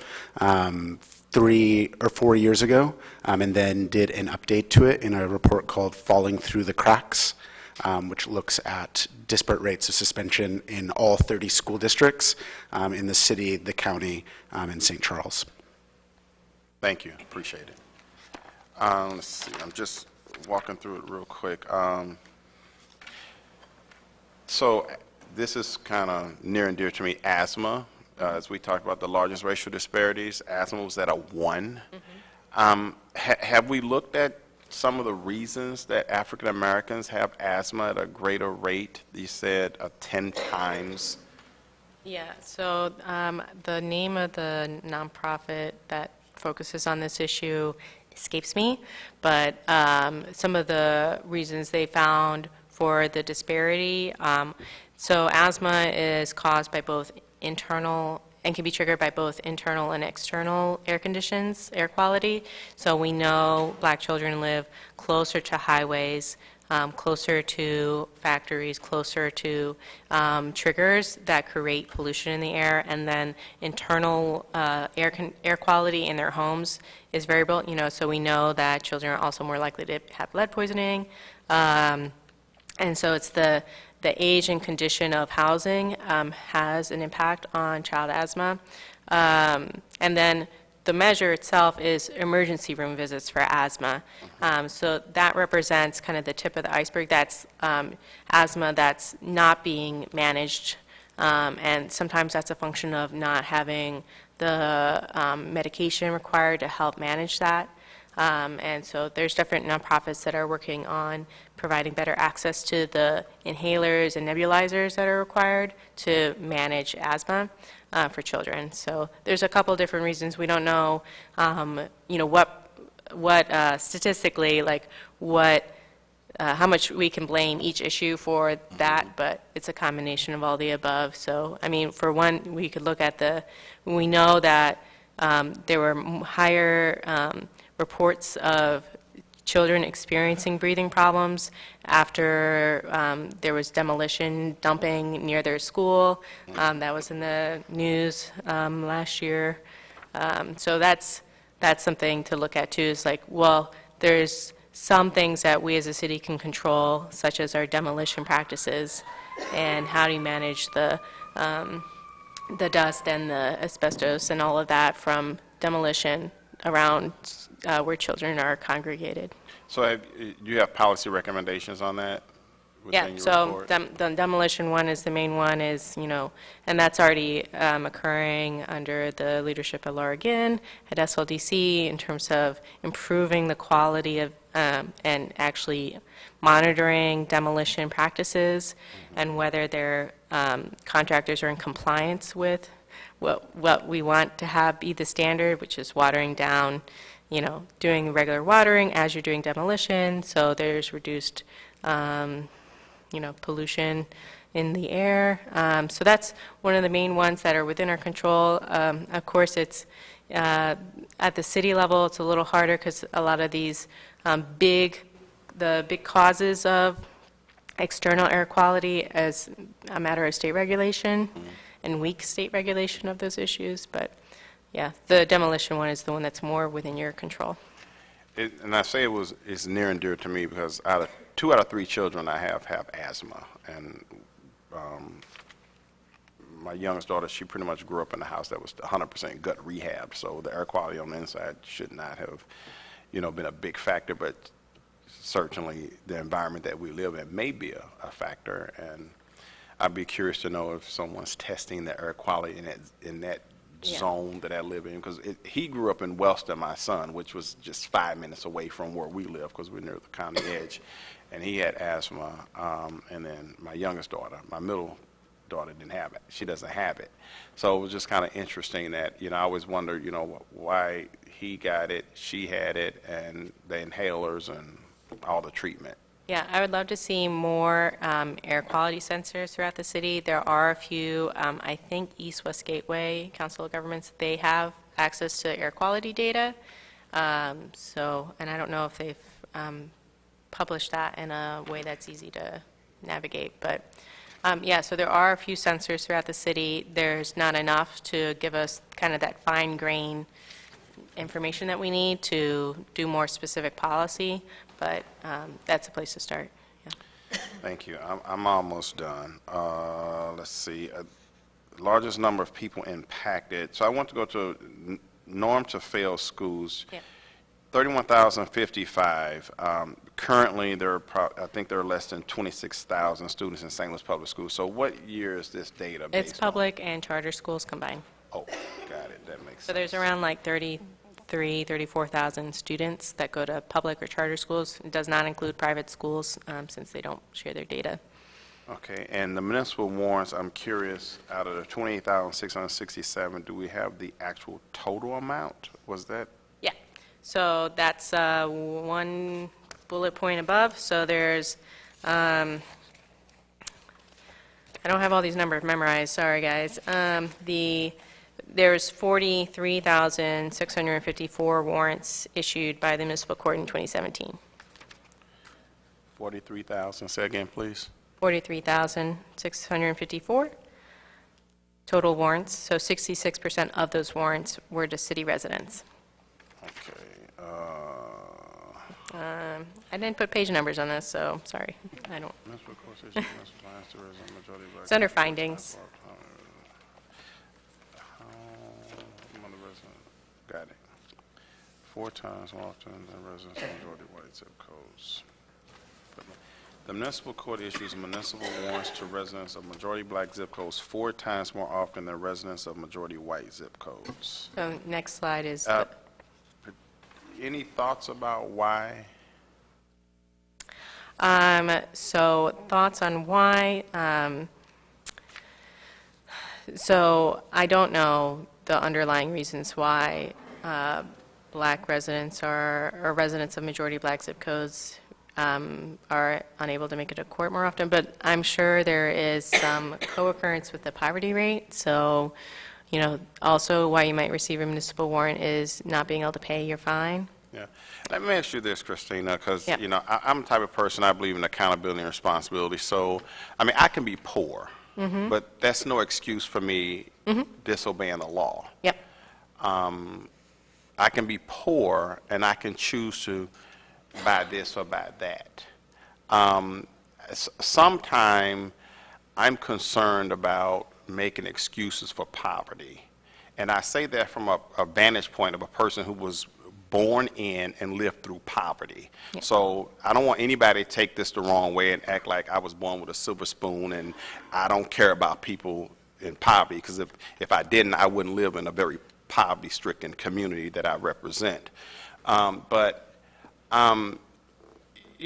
Speaker 7: 3 or 4 years ago, and then did an update to it in a report called Falling Through the Cracks, which looks at disparate rates of suspension in all 30 school districts in the city, the county, and St. Charles.
Speaker 6: Thank you. Appreciate it. Let's see. I'm just walking through it real quick. So this is kind of near and dear to me, asthma. As we talked about the largest racial disparities, asthma was at a 1. Have we looked at some of the reasons that African Americans have asthma at a greater rate? You said 10 times.
Speaker 5: Yeah, so the name of the nonprofit that focuses on this issue escapes me, but some of the reasons they found for the disparity, so asthma is caused by both internal and can be triggered by both internal and external air conditions, air quality. So we know black children live closer to highways, closer to factories, closer to triggers that create pollution in the air, and then internal air quality in their homes is variable. So we know that children are also more likely to have lead poisoning, and so it's the age and condition of housing has an impact on child asthma, and then the measure itself is emergency room visits for asthma. So that represents kind of the tip of the iceberg. That's asthma that's not being managed, and sometimes that's a function of not having the medication required to help manage that. And so there's different nonprofits that are working on providing better access to the inhalers and nebulizers that are required to manage asthma for children. So there's a couple different reasons. We don't know, what statistically, like how much we can blame each issue for that, but it's a combination of all the above. So, I mean, for one, we could look at we know that there were higher reports of children experiencing breathing problems after there was demolition dumping near their school. That was in the news last year. So that's something to look at too, is like, well, there's some things that we as a city can control, such as our demolition practices, and how do you manage the dust and the asbestos and all of that from demolition around where children are congregated.
Speaker 6: So you have policy recommendations on that?
Speaker 5: Yeah,
Speaker 6: within your
Speaker 5: so
Speaker 6: report?
Speaker 5: the demolition one is the main one, is, and that's already occurring under the leadership of Laura Ginn at SLDC in terms of improving the quality of and actually monitoring demolition practices and whether their contractors are in compliance with what we want to have be the standard, which is watering down, doing regular watering as you're doing demolition, so there's reduced pollution in the air. So that's one of the main ones that are within our control. Of course, it's at the city level, it's a little harder because a lot of these big causes of external air quality as a matter of state regulation and weak state regulation of those issues. But yeah, the demolition one is the one that's more within your control.
Speaker 6: And I say it's near and dear to me because 2 out of 3 children I have asthma, and my youngest daughter, she pretty much grew up in a house that was 100% gut rehab, so the air quality on the inside should not have, been a big factor, but certainly the environment that we live in may be a factor, and I'd be curious to know if someone's testing the air quality in that zone that I live in, because he grew up in Wellston, my son, which was just 5 minutes away from where we live because we're near the county edge, and he had asthma, and then my youngest daughter, my middle daughter, didn't have it. She doesn't have it. So it was just kind of interesting that, I always wondered, why he got it, she had it, and the inhalers and all the treatment.
Speaker 5: Yeah, I would love to see more air quality sensors throughout the city. There are a few, I think East West Gateway, Council of Governments, they have access to air quality data. And I don't know if they've published that in a way that's easy to navigate. But yeah, so there are a few sensors throughout the city. There's not enough to give us kind of that fine grain information that we need to do more specific policy. But that's a place to start. Yeah.
Speaker 6: Thank you. I'm almost done. Let's see. Largest number of people impacted. So I want to go to norm to fail schools.
Speaker 5: Yeah.
Speaker 6: 31,055. Currently, I think there are less than 26,000 students in St. Louis Public Schools. So what year is this data based
Speaker 5: It's public and charter schools combined.
Speaker 6: on? Oh, got it. That makes sense.
Speaker 5: So there's around like 34,000 students that go to public or charter schools. It does not include private schools since they don't share their data.
Speaker 6: Okay, and the municipal warrants, I'm curious, out of the 28,667, do we have the actual total amount? Was that?
Speaker 5: Yeah. So that's one bullet point above. So there's, I don't have all these numbers memorized, sorry guys. There's 43,654 warrants issued by the municipal court in 2017.
Speaker 6: 43,000, say again, please.
Speaker 5: 43,654 total warrants, so 66% of those warrants were to city residents.
Speaker 6: Okay.
Speaker 5: I didn't put page numbers on this, so sorry, I don't. It's under findings.
Speaker 6: Got it. 4 times more often than residents of majority white zip codes. The municipal court issues municipal warrants to residents of majority black zip codes 4 times more often than residents of majority white zip codes.
Speaker 5: So next slide is.
Speaker 6: Any thoughts about why?
Speaker 5: So thoughts on why? So I don't know the underlying reasons why black residents or residents of majority black zip codes are unable to make it to court more often, but I'm sure there is some co-occurrence with the poverty rate. So, also why you might receive a municipal warrant is not being able to pay your fine.
Speaker 6: Yeah. Let me ask you this, Christina, because,
Speaker 5: Yep.
Speaker 6: I'm the type of person, I believe in accountability and responsibility. So, I can be poor, but that's no excuse for me disobeying the law.
Speaker 5: Yep.
Speaker 6: I can be poor and I can choose to by this or by that. Sometime I'm concerned about making excuses for poverty. And I say that from a vantage point of a person who was born in and lived through poverty.
Speaker 5: Yeah.
Speaker 6: So I don't want anybody to take this the wrong way and act like I was born with a silver spoon and I don't care about people in poverty, because if I didn't, I wouldn't live in a very poverty-stricken community that I represent. You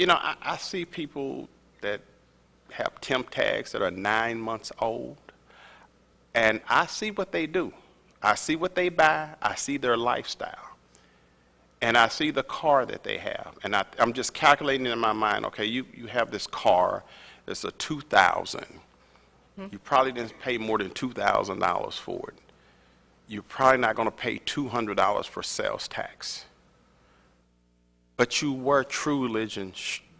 Speaker 6: know, I see people that have temp tags that are 9 months old, and I see what they do. I see what they buy. I see their lifestyle. And I see the car that they have. And I'm just calculating in my mind, okay, you have this car, it's a 2000. You probably didn't pay more than $2,000 for it. You're probably not going to pay $200 for sales tax. But you wear True Religion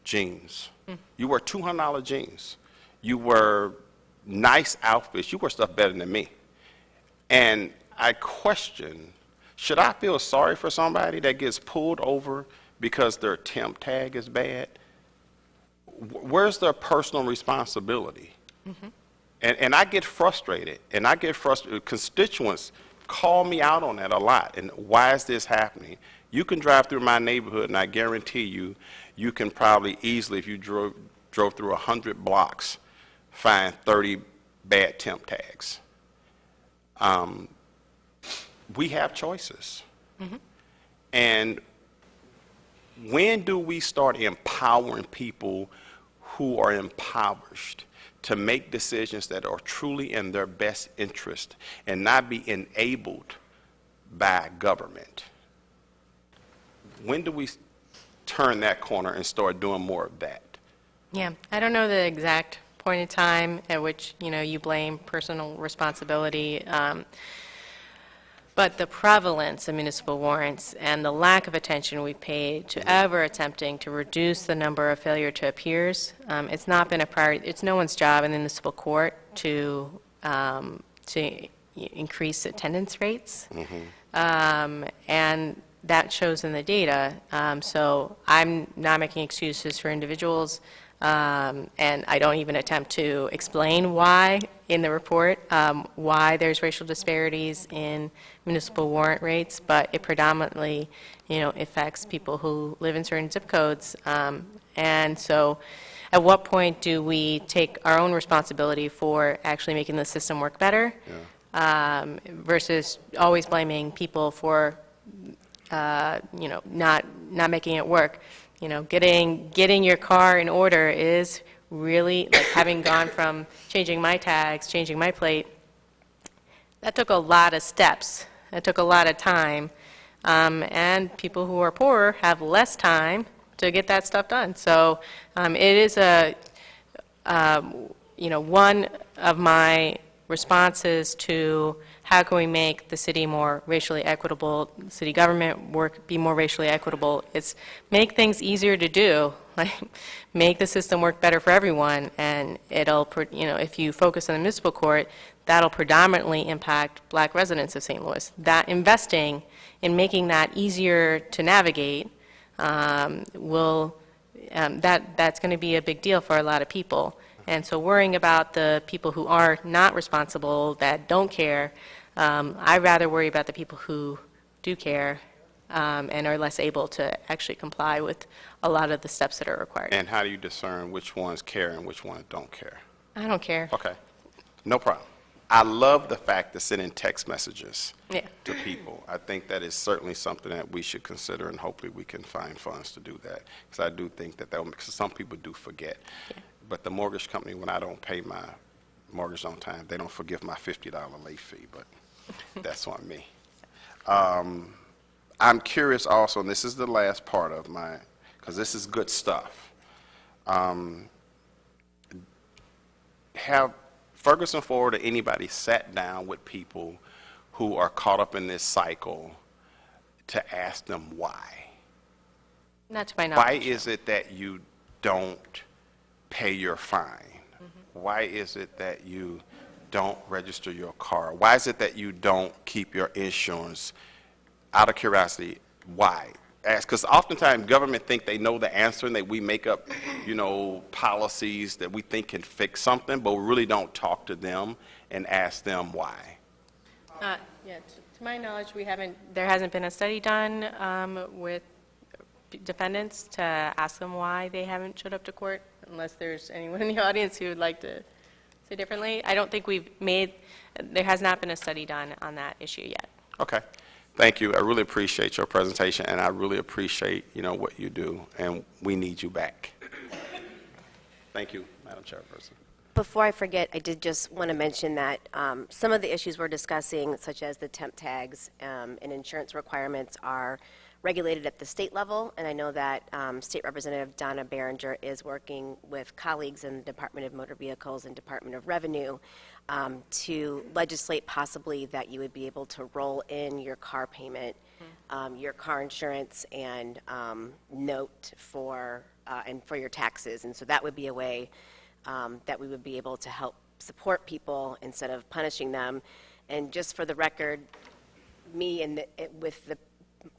Speaker 6: jeans. You wear $200 jeans. You wear nice outfits. You wear stuff better than me. And I question, should I feel sorry for somebody that gets pulled over because their temp tag is bad? Where's their personal responsibility? And I get frustrated, Constituents call me out on that a lot. And why is this happening? You can drive through my neighborhood, and I guarantee you, you can probably easily, if you drove through 100 blocks, find 30 bad temp tags. We have choices. And when do we start empowering people who are impoverished to make decisions that are truly in their best interest and not be enabled by government? When do we turn that corner and start doing more of that?
Speaker 5: Yeah, I don't know the exact point in time at which, you know, you blame personal responsibility, but the prevalence of municipal warrants and the lack of attention we've paid to ever attempting to reduce the number of failure to appears, it's not been a priority. It's no one's job in the municipal court to increase attendance rates, and that shows in the data. So I'm not making excuses for individuals, and I don't even attempt to explain why in the report, why there's racial disparities in municipal warrant rates, but it predominantly, you know, affects people who live in certain zip codes. And so at what point do we take our own responsibility for actually making the system work better, versus always blaming people for you know, not making it work. You know, getting your car in order is really, like, having gone from changing my tags, changing my plate, that took a lot of steps. That took a lot of time. And people who are poorer have less time to get that stuff done. So it is you know, one of my responses to how can we make the city more racially equitable, city government be more racially equitable. It's make things easier to do, like make the system work better for everyone, and it'll, you know, if you focus on the municipal court, that'll predominantly impact black residents of St. Louis. That investing in making that easier to navigate will, that's going to be a big deal for a lot of people. And so worrying about the people who are not responsible, that don't care, I'd rather worry about the people who do care and are less able to actually comply with a lot of the steps that are required.
Speaker 6: And how do you discern which ones care and which ones don't care?
Speaker 5: I don't care.
Speaker 6: Okay, no problem. I love the fact of sending text messages to people. I think that is certainly something that we should consider, and hopefully we can find funds to do that. Because I do think that will, because some people do forget. But the mortgage company, when I don't pay my mortgage on time, they don't forgive my $50 late fee, but that's on me. I'm curious also, and this is the last part of my, because this is good stuff. Have Ferguson Forward or anybody sat down with people who are caught up in this cycle to ask them why?
Speaker 5: Not to my knowledge.
Speaker 6: Why is it that you don't pay your fine? Why is it that you don't register your car? Why is it that you don't keep your insurance? Out of curiosity, why? ask, because oftentimes government think they know the answer and that we make up, policies that we think can fix something, but we really don't talk to them and ask them why.
Speaker 5: Yeah, to my knowledge, there hasn't been a study done with defendants to ask them why they haven't showed up to court, unless there's anyone in the audience who would like to say differently. I don't think there has not been a study done on that issue yet.
Speaker 6: Okay. Thank you. I really appreciate your presentation, and I really appreciate, what you do, and we need you back. Thank you, Madam Chairperson.
Speaker 1: Before I forget, I did just want to mention that some of the issues we're discussing, such as the temp tags and insurance requirements, are regulated at the state level, and I know that State Representative Donna Behringer is working with colleagues in the Department of Motor Vehicles and Department of Revenue to legislate possibly that you would be able to roll in your car payment, your car insurance, and note for your taxes, and so that would be a way that we would be able to help support people instead of punishing them. And just for the record, with the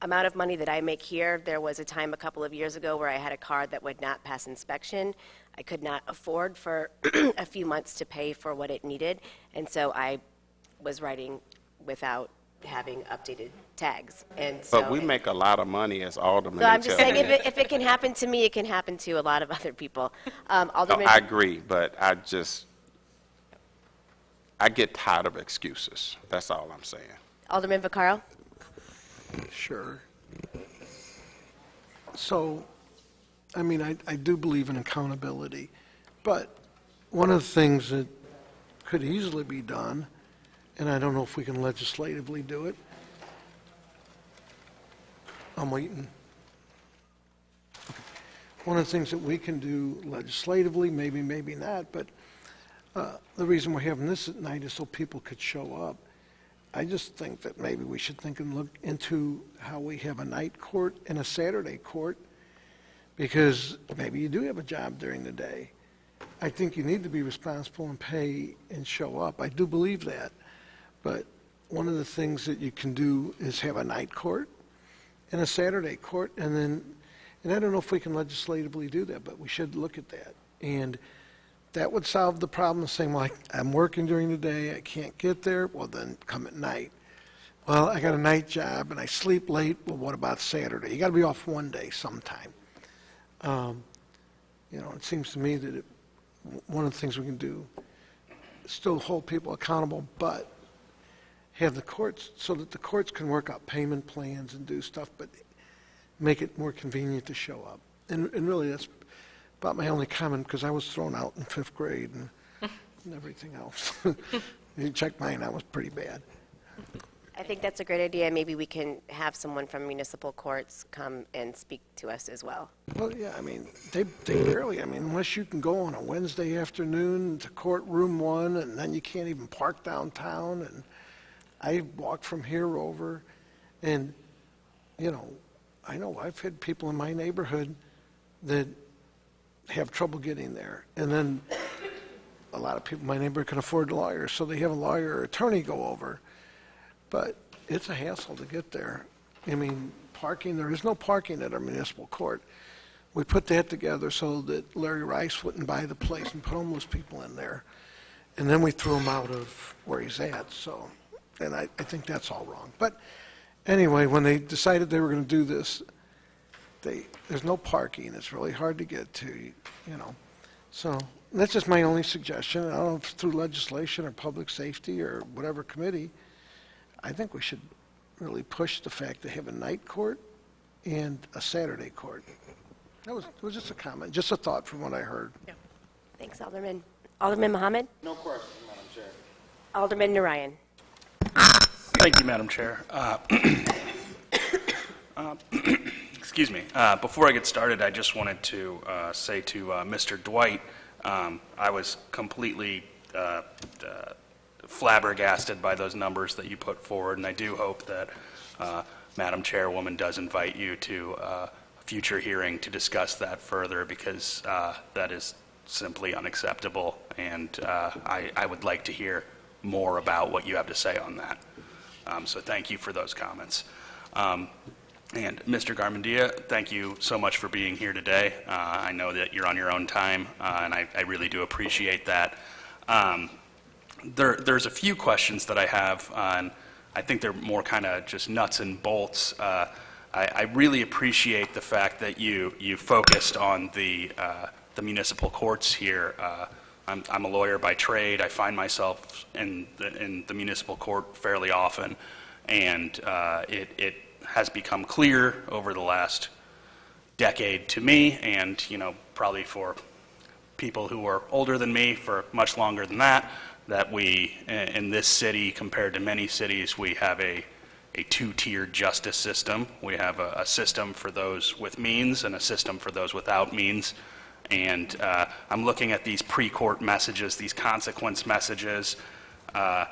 Speaker 1: amount of money that I make here, there was a time a couple of years ago where I had a car that would not pass inspection. I could not afford for a few months to pay for what it needed, and so I was riding without having updated tags. And so
Speaker 6: But we make a lot of money as aldermen.
Speaker 1: So I'm just saying, if it can happen to me, it can happen to a lot of other people. Alderman,
Speaker 6: I agree, but I get tired of excuses. That's all I'm saying.
Speaker 1: Alderman Vaccaro?
Speaker 8: Sure. So, I do believe in accountability, but one of the things that could easily be done, and I don't know if we can legislatively do it. I'm waiting. One of the things that we can do legislatively, maybe not, but the reason we're having this at night is so people could show up. I just think that maybe we should think and look into how we have a night court and a Saturday court, because maybe you do have a job during the day. I think you need to be responsible and pay and show up. I do believe that. But one of the things that you can do is have a night court and a Saturday court, and I don't know if we can legislatively do that, but we should look at that. And that would solve the problem of saying, well, I'm working during the day, I can't get there, well, then come at night. Well, I got a night job and I sleep late, well, what about Saturday? You got to be off one day sometime. It seems to me that one of the things we can do is still hold people accountable, but have the courts, so that the courts can work out payment plans and do stuff, but make it more convenient to show up. And really, that's about my only comment, because I was thrown out in 5th grade and everything else. You check mine, that was pretty bad.
Speaker 1: I think that's a great idea. Maybe we can have someone from municipal courts come and speak to us as well.
Speaker 8: Well, yeah, they barely, unless you can go on a Wednesday afternoon to courtroom 1, and then you can't even park downtown, and I walk from here over, and, I know I've had people in my neighborhood that have trouble getting there, and then a lot of people in my neighborhood can afford lawyers, so they have a lawyer or attorney go over. But it's a hassle to get there. Parking, there is no parking at our municipal court. We put that together so that Larry Rice wouldn't buy the place and put homeless people in there. And then we threw him out of where he's at, and I think that's all wrong. But anyway, when they decided they were going to do this, there's no parking. It's really hard to get to, So that's just my only suggestion. I don't know if it's through legislation or public safety or whatever committee. I think we should really push the fact to have a night court and a Saturday court. It was just a comment, just a thought from what I heard.
Speaker 1: Yeah. Thanks, Alderman. Alderman Mohammed?
Speaker 6: No question, Madam Chair.
Speaker 1: Alderman Narayan?
Speaker 9: Thank you, Madam Chair. Excuse me. Before I get started, I just wanted to say to Mr. Dwight, I was completely flabbergasted by those numbers that you put forward, and I do hope that Madam Chairwoman does invite you to a future hearing to discuss that further, because that is simply unacceptable, and I would like to hear more about what you have to say on that. So thank you for those comments. And Mr. Garmendia, thank you so much for being here today. I know that you're on your own time, and I really do appreciate that. There's a few questions that I have, and I think they're more kind of just nuts and bolts. I really appreciate the fact that you focused on the municipal courts here. I'm a lawyer by trade. I find myself in the municipal court fairly often, and it has become clear over the last decade to me, and probably for people who are older than me for much longer than that, that we in this city, compared to many cities, we have a two-tiered justice system. We have a system for those with means and a system for those without means. And I'm looking at these pre-court messages, these consequence messages from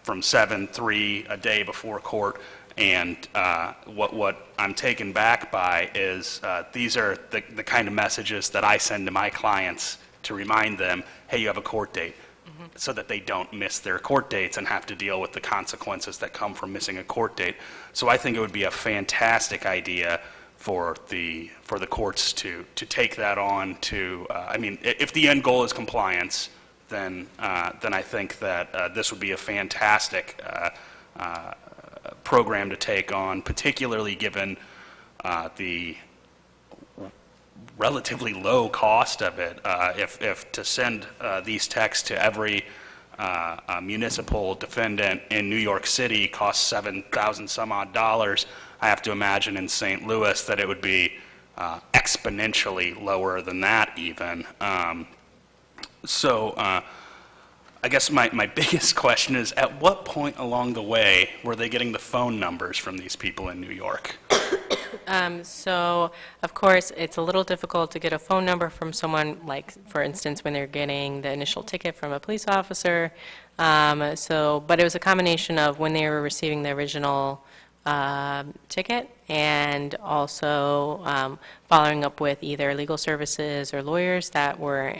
Speaker 9: 7-3 a day before court. And what I'm taken back by is these are the kind of messages that I send to my clients to remind them, hey, you have a court date, so that they don't miss their court dates and have to deal with the consequences that come from missing a court date. So I think it would be a fantastic idea for the courts to take that on to, I mean, if the end goal is compliance, then I think that this would be a fantastic program to take on, particularly given the relatively low cost of it. If to send these texts to every municipal defendant in New York City costs $7,000 some odd dollars, I have to imagine in St. Louis that it would be exponentially lower than that even. So I guess my biggest question is, at what point along the way were they getting the phone numbers from these people in New York?
Speaker 5: So, of course, it's a little difficult to get a phone number from someone, like, for instance, when they're getting the initial ticket from a police officer. But it was a combination of when they were receiving the original ticket and also following up with either legal services or lawyers that were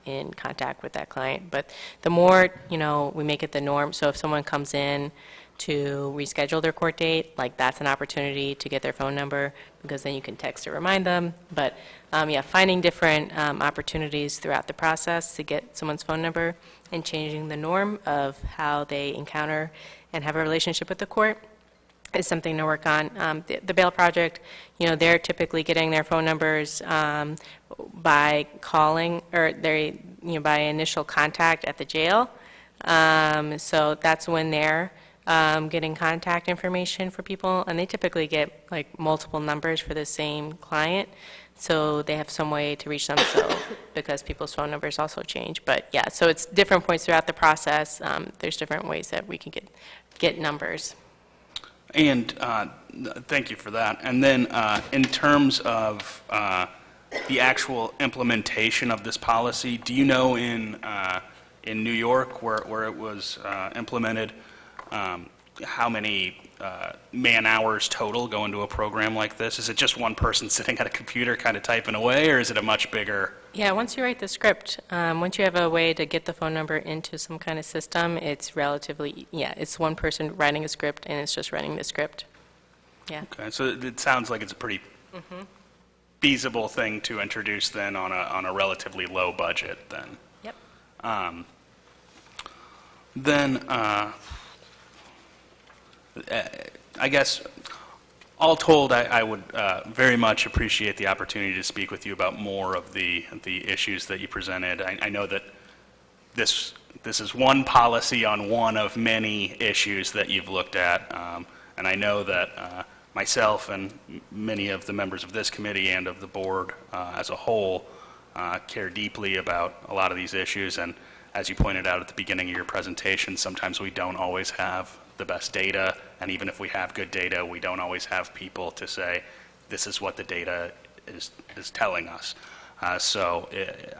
Speaker 5: in contact with that client. But the more, we make it the norm, so if someone comes in to reschedule their court date, like that's an opportunity to get their phone number, because then you can text to remind them. But finding different opportunities throughout the process to get someone's phone number and changing the norm of how they encounter and have a relationship with the court is something to work on. The Bail Project, they're typically getting their phone numbers by calling, or by initial contact at the jail. So that's when they're getting contact information for people, and they typically get like multiple numbers for the same client, so they have some way to reach them. So because people's phone numbers also change, but yeah, so it's different points throughout the process. There's different ways that we can get numbers.
Speaker 9: And thank you for that. And then in terms of the actual implementation of this policy, do you know in New York where it was implemented, how many man-hours total go into a program like this? Is it just one person sitting at a computer kind of typing away, or is it a much bigger?
Speaker 5: Yeah, once you write the script, once you have a way to get the phone number into some kind of system, it's relatively, it's one person writing a script, and it's just running the script. Yeah.
Speaker 9: Okay, so it sounds like it's a pretty feasible thing to introduce then on a relatively low budget then.
Speaker 5: Yep.
Speaker 9: Then I guess, all told, I would very much appreciate the opportunity to speak with you about more of the issues that you presented. I know that this is one policy on one of many issues that you've looked at, and I know that myself and many of the members of this committee and of the board as a whole care deeply about a lot of these issues. And as you pointed out at the beginning of your presentation, sometimes we don't always have the best data, and even if we have good data, we don't always have people to say, this is what the data is telling us. So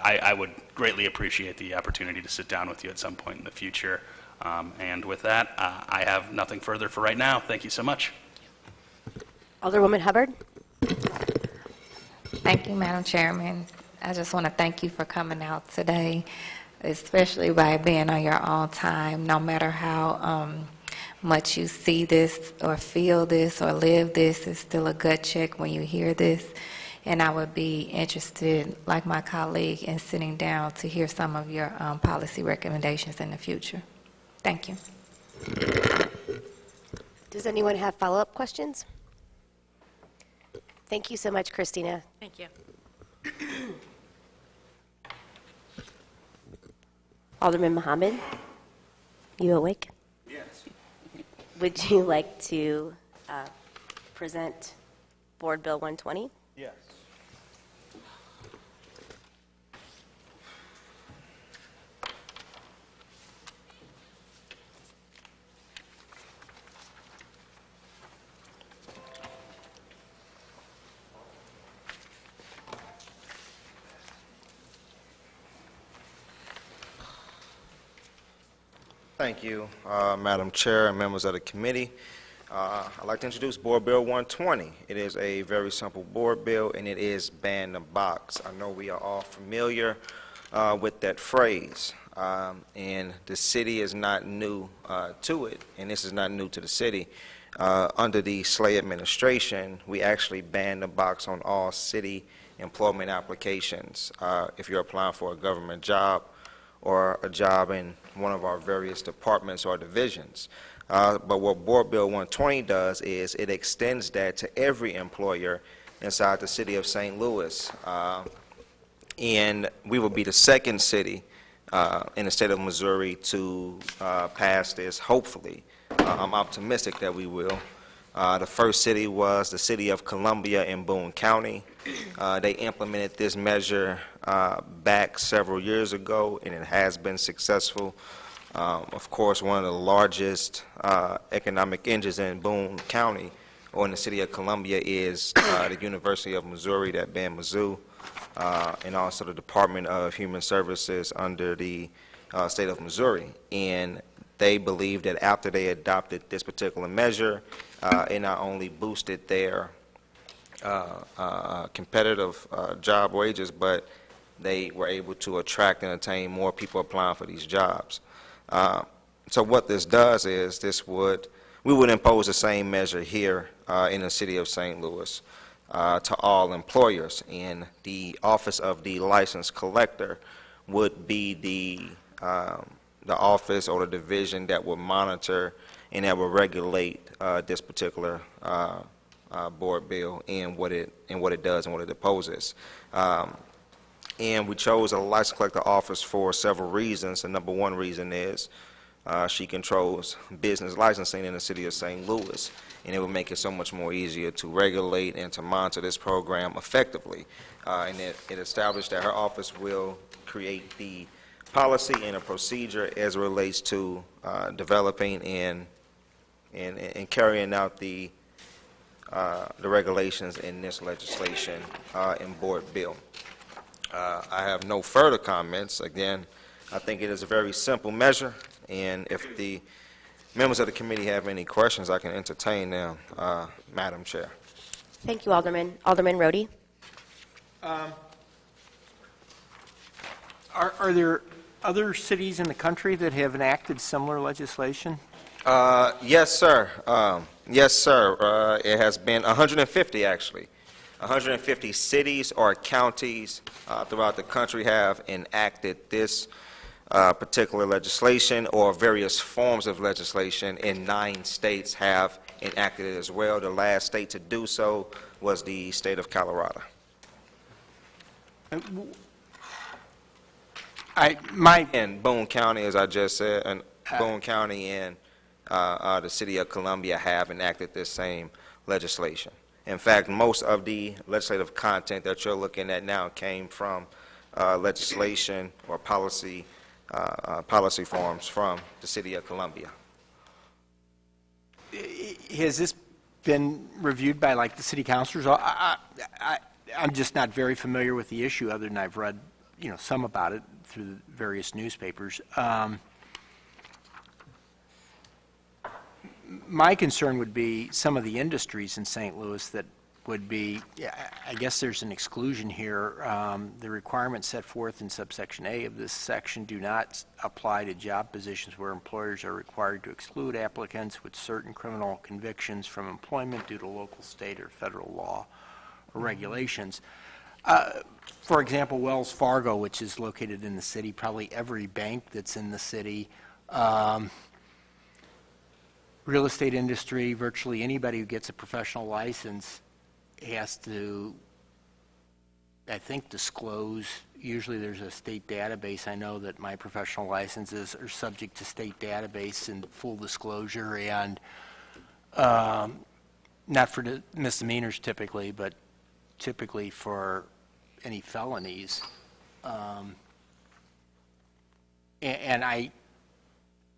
Speaker 9: I would greatly appreciate the opportunity to sit down with you at some point in the future. And with that, I have nothing further for right now. Thank you so much.
Speaker 1: Alderwoman Hubbard?
Speaker 10: Thank you, Madam Chairman. I just want to thank you for coming out today, especially by being on your own time, no matter how much you see this or feel this or live this, it's still a gut check when you hear this. And I would be interested, like my colleague, in sitting down to hear some of your policy recommendations in the future. Thank you.
Speaker 1: Does anyone have follow-up questions? Thank you so much, Christina.
Speaker 5: Thank you.
Speaker 1: Alderman Mohammed, you awake?
Speaker 4: Yes.
Speaker 1: Would you like to present Board Bill 120?
Speaker 4: Yes. Thank you, Madam Chair and members of the committee. I'd like to introduce Board Bill 120. It is a very simple board bill, and it is ban the box. I know we are all familiar with that phrase, and the city is not new to it, and this is not new to the city. Under the Slay administration, we actually banned the box on all city employment applications. If you're applying for a government job or a job in one of our various departments or divisions. But what Board Bill 120 does is it extends that to every employer inside the city of St. Louis. And we will be the second city in the state of Missouri to pass this, hopefully. I'm optimistic that we will. The first city was the city of Columbia in Boone County. They implemented this measure back several years ago, and it has been successful. Of course, one of the largest economic engines in Boone County, or in the city of Columbia, is the University of Missouri, that being Mizzou, and also the Department of Human Services under the state of Missouri. And they believe that after they adopted this particular measure, it not only boosted their competitive job wages, but they were able to attract and attain more people applying for these jobs. So what this does is we would impose the same measure here in the city of St. Louis to all employers, and the Office of the License Collector would be the office or the division that would monitor and that will regulate this particular board bill and what it does and what it opposes. And we chose a license collector office for several reasons. The number one reason is she controls business licensing in the city of St. Louis, and it would make it so much more easier to regulate and to monitor this program effectively. And it established that her office will create the policy and a procedure as it relates to developing and carrying out the regulations in this legislation and board bill. I have no further comments. Again, I think it is a very simple measure, and if the members of the committee have any questions, I can entertain them, Madam Chair.
Speaker 1: Thank you, Alderman. Alderman Rhodey?
Speaker 3: Are there other cities in the country that have enacted similar legislation?
Speaker 4: Yes, sir. Yes, sir. It has been 150, actually. 150 cities or counties throughout the country have enacted this particular legislation, or various forms of legislation, and 9 states have enacted it as well. The last state to do so was the state of Colorado. And Boone County, as I just said, and Boone County and the city of Columbia have enacted this same legislation. In fact, most of the legislative content that you're looking at now came from legislation or policy forms from the city of Columbia.
Speaker 3: Has this been reviewed by, like, the city councilors? I'm just not very familiar with the issue, other than I've read, some about it through the various newspapers. My concern would be some of the industries in St. Louis that would be, I guess there's an exclusion here. The requirements set forth in subsection A of this section do not apply to job positions where employers are required to exclude applicants with certain criminal convictions from employment due to local, state, or federal law or regulations. For example, Wells Fargo, which is located in the city, probably every bank that's in the city, real estate industry, virtually anybody who gets a professional license has to, I think, disclose. Usually there's a state database. I know that my professional licenses are subject to state database and full disclosure, and not for the misdemeanors typically, but typically for any felonies. And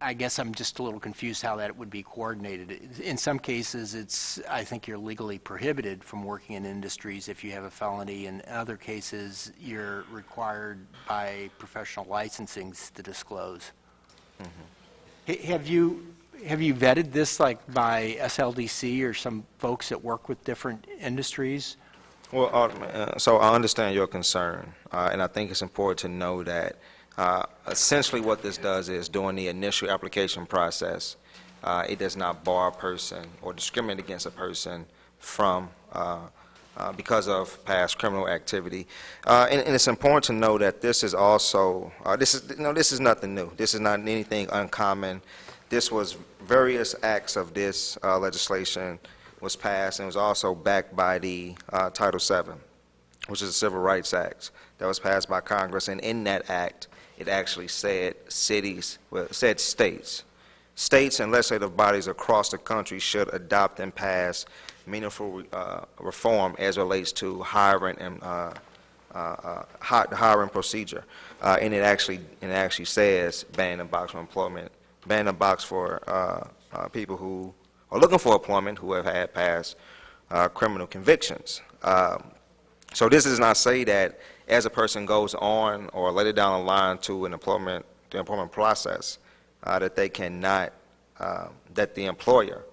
Speaker 3: I guess I'm just a little confused how that would be coordinated. In some cases, I think you're legally prohibited from working in industries if you have a felony. In other cases, you're required by professional licensings to disclose. Have you vetted this, like, by SLDC or some folks that work with different industries?
Speaker 4: Well, so I understand your concern, and I think it's important to know that essentially what this does is during the initial application process, it does not bar a person or discriminate against a person from because of past criminal activity. And it's important to know that this is also this is nothing new. This is not anything uncommon. This was various acts of this legislation was passed and was also backed by the Title VII, which is a Civil Rights Act that was passed by Congress. And in that act, it actually said states and legislative bodies across the country should adopt and pass meaningful reform as relates to hiring and hiring procedure. And it actually says ban the box for employment, ban the box for people who are looking for employment who have had past criminal convictions. So this does not say that as a person goes on or later down the line to the employment process, that they cannot, that the employer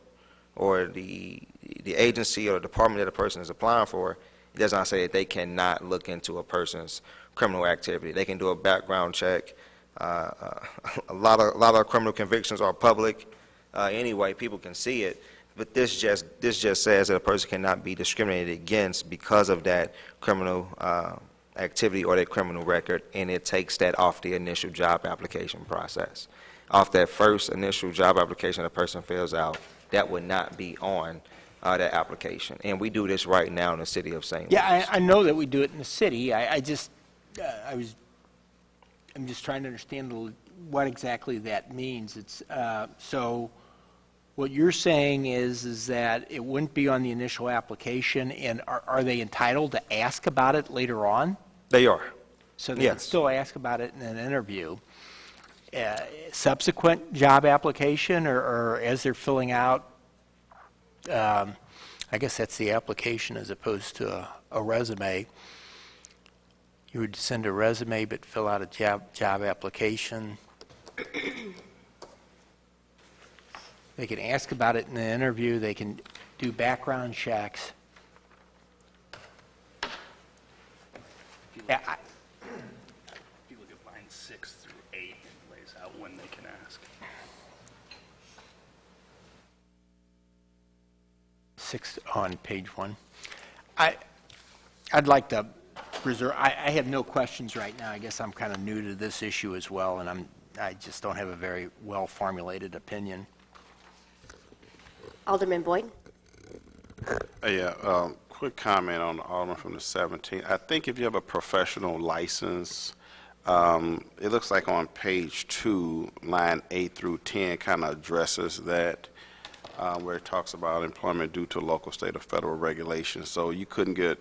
Speaker 4: or the agency or the department that a person is applying for, it does not say that they cannot look into a person's criminal activity. They can do a background check. A lot of criminal convictions are public anyway; people can see it. But this just says that a person cannot be discriminated against because of that criminal activity or their criminal record, and it takes that off the initial job application process. Off that first initial job application a person fills out, that would not be on that application. And we do this right now in the city of St. Louis.
Speaker 3: Yeah, I know that we do it in the city. I'm just trying to understand what exactly that means. It's so what you're saying is that it wouldn't be on the initial application, and are they entitled to ask about it later on?
Speaker 4: They are.
Speaker 3: So they can still ask about it in an interview. Subsequent job application, or as they're filling out, I guess that's the application as opposed to a resume. You would send a resume but fill out a job application. They can ask about it in the interview. They can do background checks.
Speaker 9: If you look at lines 6 through 8, it lays out when they can ask.
Speaker 3: 6 on page 1. I'd like to reserve. I have no questions right now. I guess I'm kind of new to this issue as well, and I just don't have a very well formulated opinion.
Speaker 1: Alderman Boyd?
Speaker 6: Quick comment on the Alderman from the 17th. I think if you have a professional license, it looks like on page 2, line 8 through 10 kind of addresses that, where it talks about employment due to local, state, or federal regulations. So you couldn't get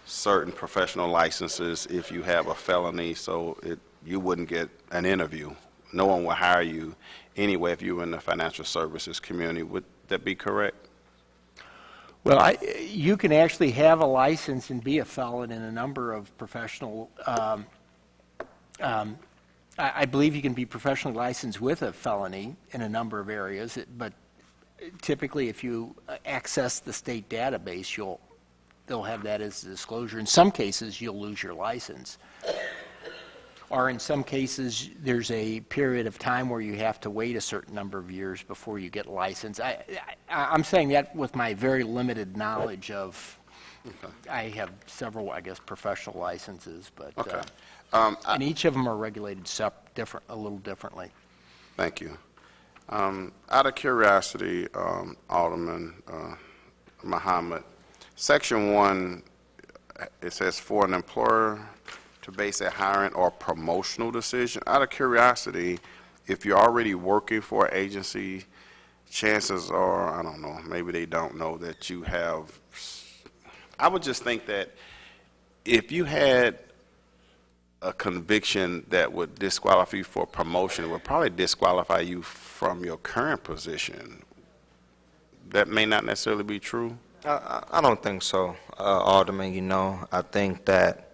Speaker 6: certain professional licenses if you have a felony, so you wouldn't get an interview. No one will hire you anyway if you were in the financial services community. Would that be correct?
Speaker 3: Well, you can actually have a license and be a felon in a number of professional. I believe you can be professionally licensed with a felony in a number of areas, but typically if you access the state database, you'll they'll have that as a disclosure. In some cases, you'll lose your license. Or in some cases, there's a period of time where you have to wait a certain number of years before you get licensed. I'm saying that with my very limited knowledge of, I have several, I guess, professional licenses, but,
Speaker 6: Okay.
Speaker 3: and each of them are regulated a little differently.
Speaker 6: Thank you. Out of curiosity, Alderman Muhammad, Section 1, it says for an employer to base a hiring or promotional decision. Out of curiosity, if you're already working for an agency, chances are, I don't know, maybe they don't know that you have, I would just think that if you had a conviction that would disqualify you for promotion, it would probably disqualify you from your current position. That may not necessarily be true.
Speaker 4: I don't think so, Alderman. You know, I think that,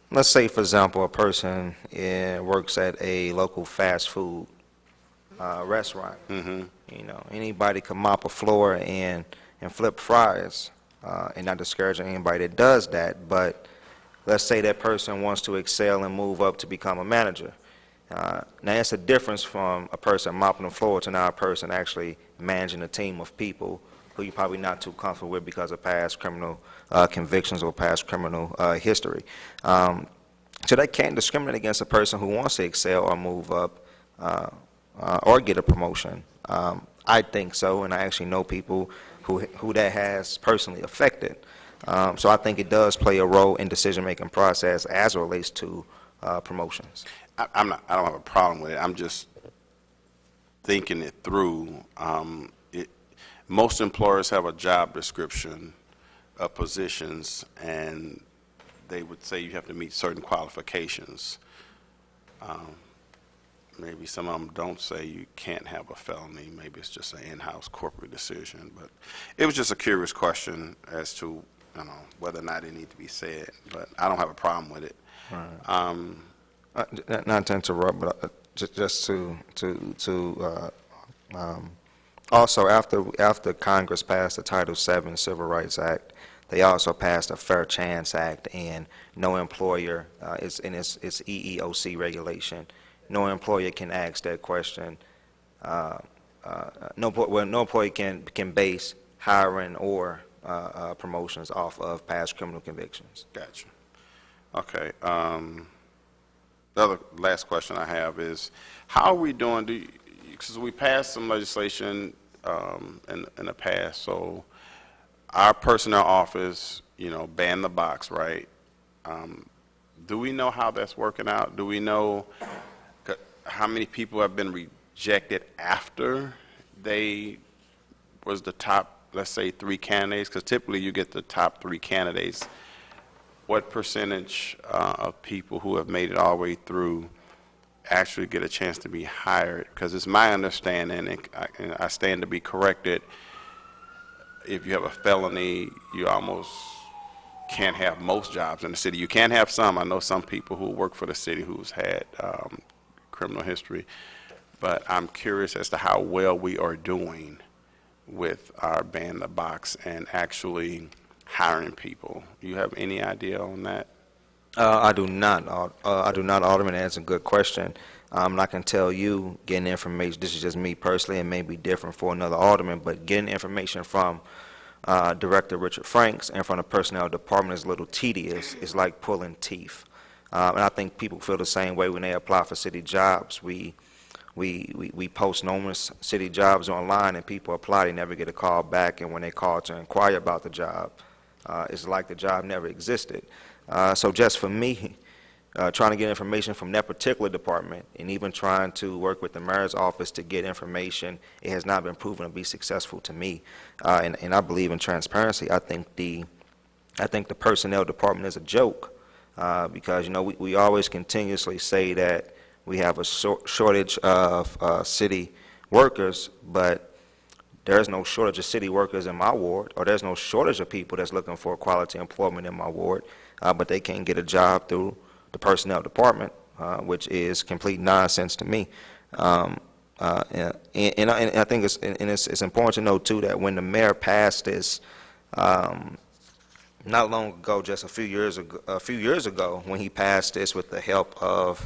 Speaker 4: let's say, for example, a person works at a local fast food restaurant. You know, anybody can mop a floor and flip fries, and not discouraging anybody that does that, but let's say that person wants to excel and move up to become a manager. Now, it's a difference from a person mopping the floor to now a person actually managing a team of people who you're probably not too comfortable with because of past criminal convictions or past criminal history. So they can't discriminate against a person who wants to excel or move up or get a promotion. I think so, and I actually know people who that has personally affected. So I think it does play a role in decision-making process as it relates to promotions.
Speaker 6: I don't have a problem with it. I'm just thinking it through. Most employers have a job description of positions, and they would say you have to meet certain qualifications. Maybe some of them don't say you can't have a felony. Maybe it's just an in-house corporate decision. But it was just a curious question as to, you know, whether or not it needs to be said. But I don't have a problem with it.
Speaker 4: Right. Not to interrupt, but just to also after Congress passed the Title VII Civil Rights Act, they also passed a Fair Chance Act, and no employer, it's in its EEOC regulation, no employer can ask that question. No employee can base hiring or promotions off of past criminal convictions.
Speaker 6: Gotcha. Okay. The other last question I have is, how are we doing? Because we passed some legislation in the past, so our personnel office, you know, banned the box, right? Do we know how that's working out? Do we know how many people have been rejected after they was the top, let's say, 3 candidates? Because typically you get the top 3 candidates. What percentage of people who have made it all the way through actually get a chance to be hired? Because it's my understanding, and I stand to be corrected, if you have a felony, you almost can't have most jobs in the city. You can have some. I know some people who work for the city who's had criminal history, but I'm curious as to how well we are doing with our ban the box and actually hiring people. You have any idea on that?
Speaker 4: I do not, Alderman. That's a good question. I can tell you, getting information, this is just me personally, and may be different for another alderman, but getting information from Director Richard Franks and from the personnel department is a little tedious. It's like pulling teeth. And I think people feel the same way when they apply for city jobs. We post numerous city jobs online, and people apply, they never get a call back, and when they call to inquire about the job, it's like the job never existed. So just for me, trying to get information from that particular department and even trying to work with the mayor's office to get information, it has not been proven to be successful to me. And I believe in transparency. I think the personnel department is a joke because, you know, we always continuously say that we have a shortage of city workers, but there's no shortage of city workers in my ward, or there's no shortage of people that's looking for quality employment in my ward, but they can't get a job through the personnel department, which is complete nonsense to me. And I think it's important to know, too, that when the mayor passed this Not long ago, just a few years ago, when he passed this with the help of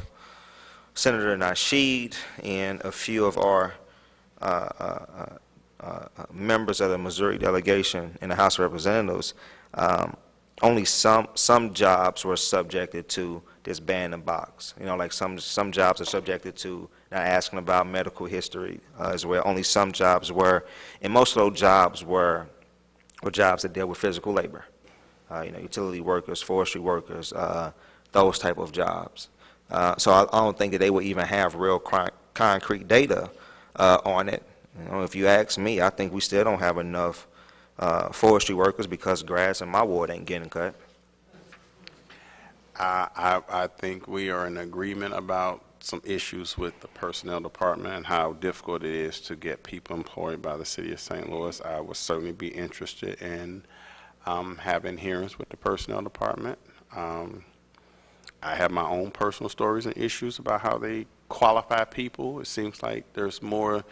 Speaker 4: Senator Nasheed and a few of our members of the Missouri delegation in the House of Representatives, only some jobs were subjected to this ban in box. You know, like some jobs are subjected to not asking about medical history as well. Only some jobs were, and most of those jobs were jobs that deal with physical labor. You know, utility workers, forestry workers, those type of jobs. So I don't think that they would even have real concrete data on it. You know, if you ask me, I think we still don't have enough forestry workers because grass in my ward ain't getting cut.
Speaker 6: I think we are in agreement about some issues with the personnel department and how difficult it is to get people employed by the city of St. Louis. I would certainly be interested in having hearings with the personnel department. I have my own personal stories and issues about how they qualify people. It seems like there's more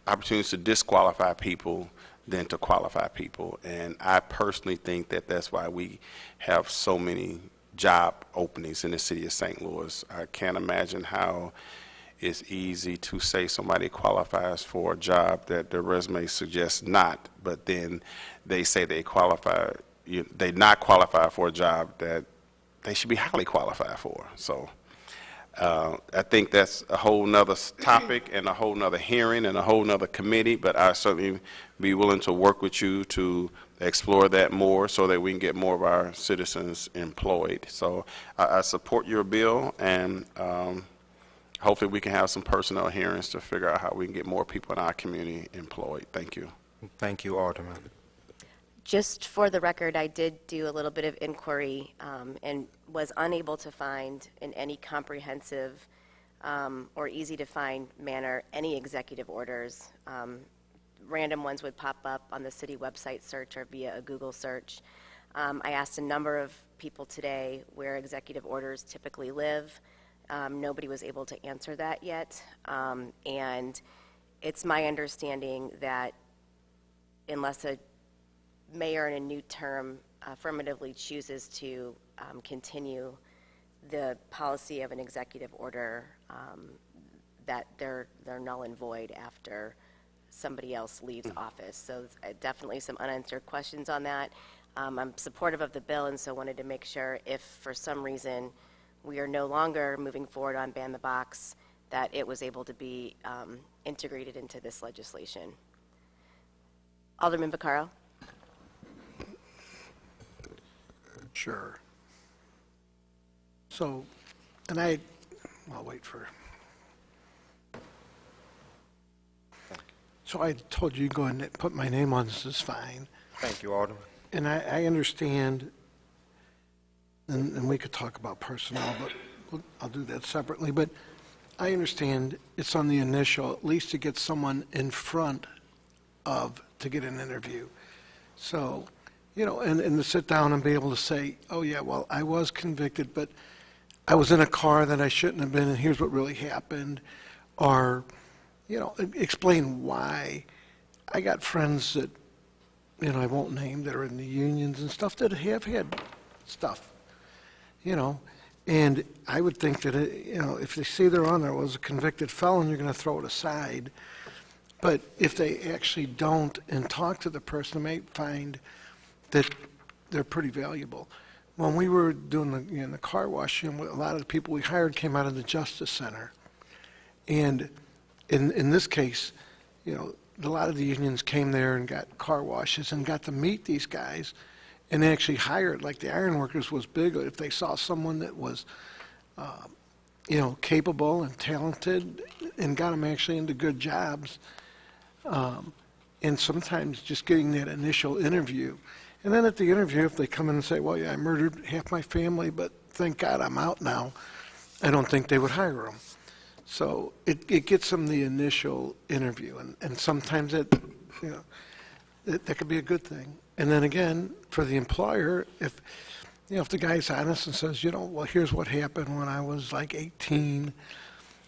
Speaker 6: opportunities to disqualify people than to qualify people. And I personally think that that's why we have so many job openings in the city of St. Louis. I can't imagine how it's easy to say somebody qualifies for a job that their resume suggests not, but then they say they qualify, they not qualify for a job that they should be highly qualified for. So I think that's a whole nother topic and a whole nother hearing and a whole nother committee, but I certainly be willing to work with you to explore that more so that we can get more of our citizens employed. So I support your bill, and hopefully we can have some personnel hearings to figure out how we can get more people in our community employed. Thank you.
Speaker 4: Thank you, Alderman.
Speaker 1: Just for the record, I did do a little bit of inquiry and was unable to find in any comprehensive or easy to find manner any executive orders. Random ones would pop up on the city website search or via a Google search. I asked a number of people today where executive orders typically live. Nobody was able to answer that yet. And it's my understanding that unless a mayor in a new term affirmatively chooses to continue the policy of an executive order, that they're null and void after somebody else leaves office. So definitely some unanswered questions on that. I'm supportive of the bill, and so wanted to make sure if for some reason we are no longer moving forward on ban the box, that it was able to be integrated into this legislation. Alderman Vaccaro?
Speaker 8: Sure. So, and I'll wait for. So I told you go ahead and put my name on this is fine.
Speaker 4: Thank you, Alderman.
Speaker 8: And I understand, and we could talk about personnel, but I'll do that separately. But I understand it's on the initial, at least to get someone in front of, to get an interview. So, you know, and to sit down and be able to say, oh yeah, well, I was convicted, but I was in a car that I shouldn't have been, and here's what really happened. Or, you know, explain why. I got friends that, you know, I won't name, that are in the unions and stuff that have had stuff, you know. And I would think that, you know, if they see they're on there was a convicted felon, you're going to throw it aside. But if they actually don't and talk to the person, they may find that they're pretty valuable. When we were doing the car wash, you know, a lot of the people we hired came out of the Justice Center. And in this case, you know, a lot of the unions came there and got car washes and got to meet these guys and they actually hired, like the ironworkers was big. If they saw someone that was, you know, capable and talented and got them actually into good jobs, and sometimes just getting that initial interview. And then at the interview, if they come in and say, well, yeah, I murdered half my family, but thank God I'm out now, I don't think they would hire them. So it gets them the initial interview, and sometimes it, you know, that could be a good thing. And then again, for the employer, if, you know, if the guy's honest and says, you know, well, here's what happened when I was like 18,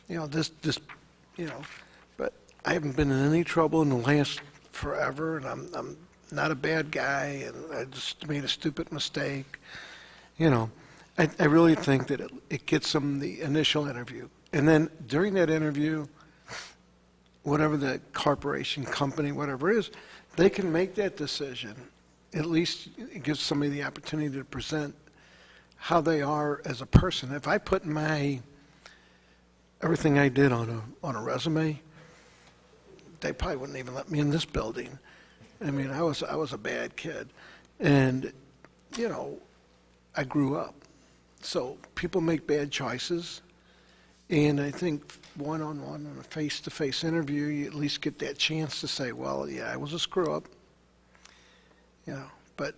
Speaker 8: you know, this, you know, but I haven't been in any trouble in the last forever, and I'm not a bad guy, and I just made a stupid mistake. You know, I really think that it gets them the initial interview. And then during that interview, whatever the corporation, company, whatever it is, they can make that decision. At least it gives somebody the opportunity to present how they are as a person. If I put everything I did on a resume, they probably wouldn't even let me in this building. I mean, I was a bad kid, and you know, I grew up. So people make bad choices, and I think one-on-one in a face-to-face interview, you at least get that chance to say, well, yeah, I was a screw-up, you know, but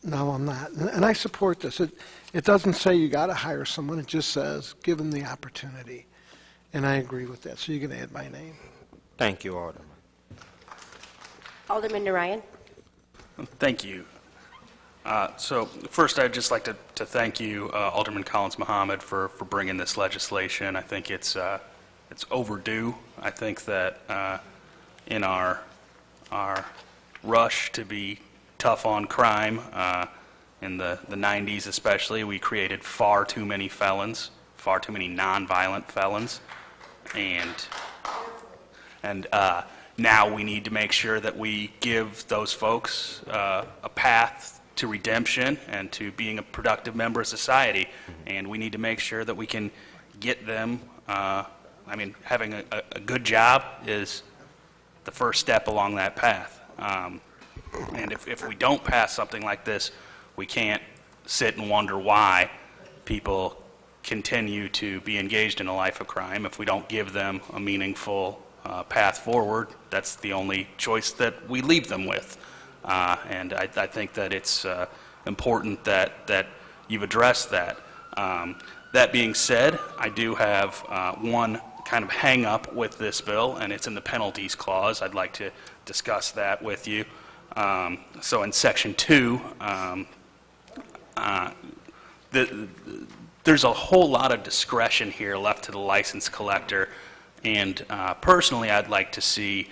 Speaker 8: no, I'm not. And I support this. It doesn't say you got to hire someone. It just says give them the opportunity, and I agree with that. So you can add my name.
Speaker 4: Thank you, Alderman.
Speaker 1: Alderman Narayan.
Speaker 9: Thank you. So first, I'd just like to thank you, Alderman Collins Muhammad, for bringing this legislation. I think it's overdue. I think that in our rush to be tough on crime, in the 90s especially, we created far too many felons, far too many nonviolent felons, and now we need to make sure that we give those folks a path to redemption and to being a productive member of society. And we need to make sure that we can get them, I mean, having a good job is the first step along that path. And if we don't pass something like this, we can't sit and wonder why people continue to be engaged in a life of crime. If we don't give them a meaningful path forward, that's the only choice that we leave them with. And I think that it's important that you've addressed that. That being said, I do have one kind of hang-up with this bill, and it's in the penalties clause. I'd like to discuss that with you. So in Section 2, there's a whole lot of discretion here left to the license collector, and personally, I'd like to see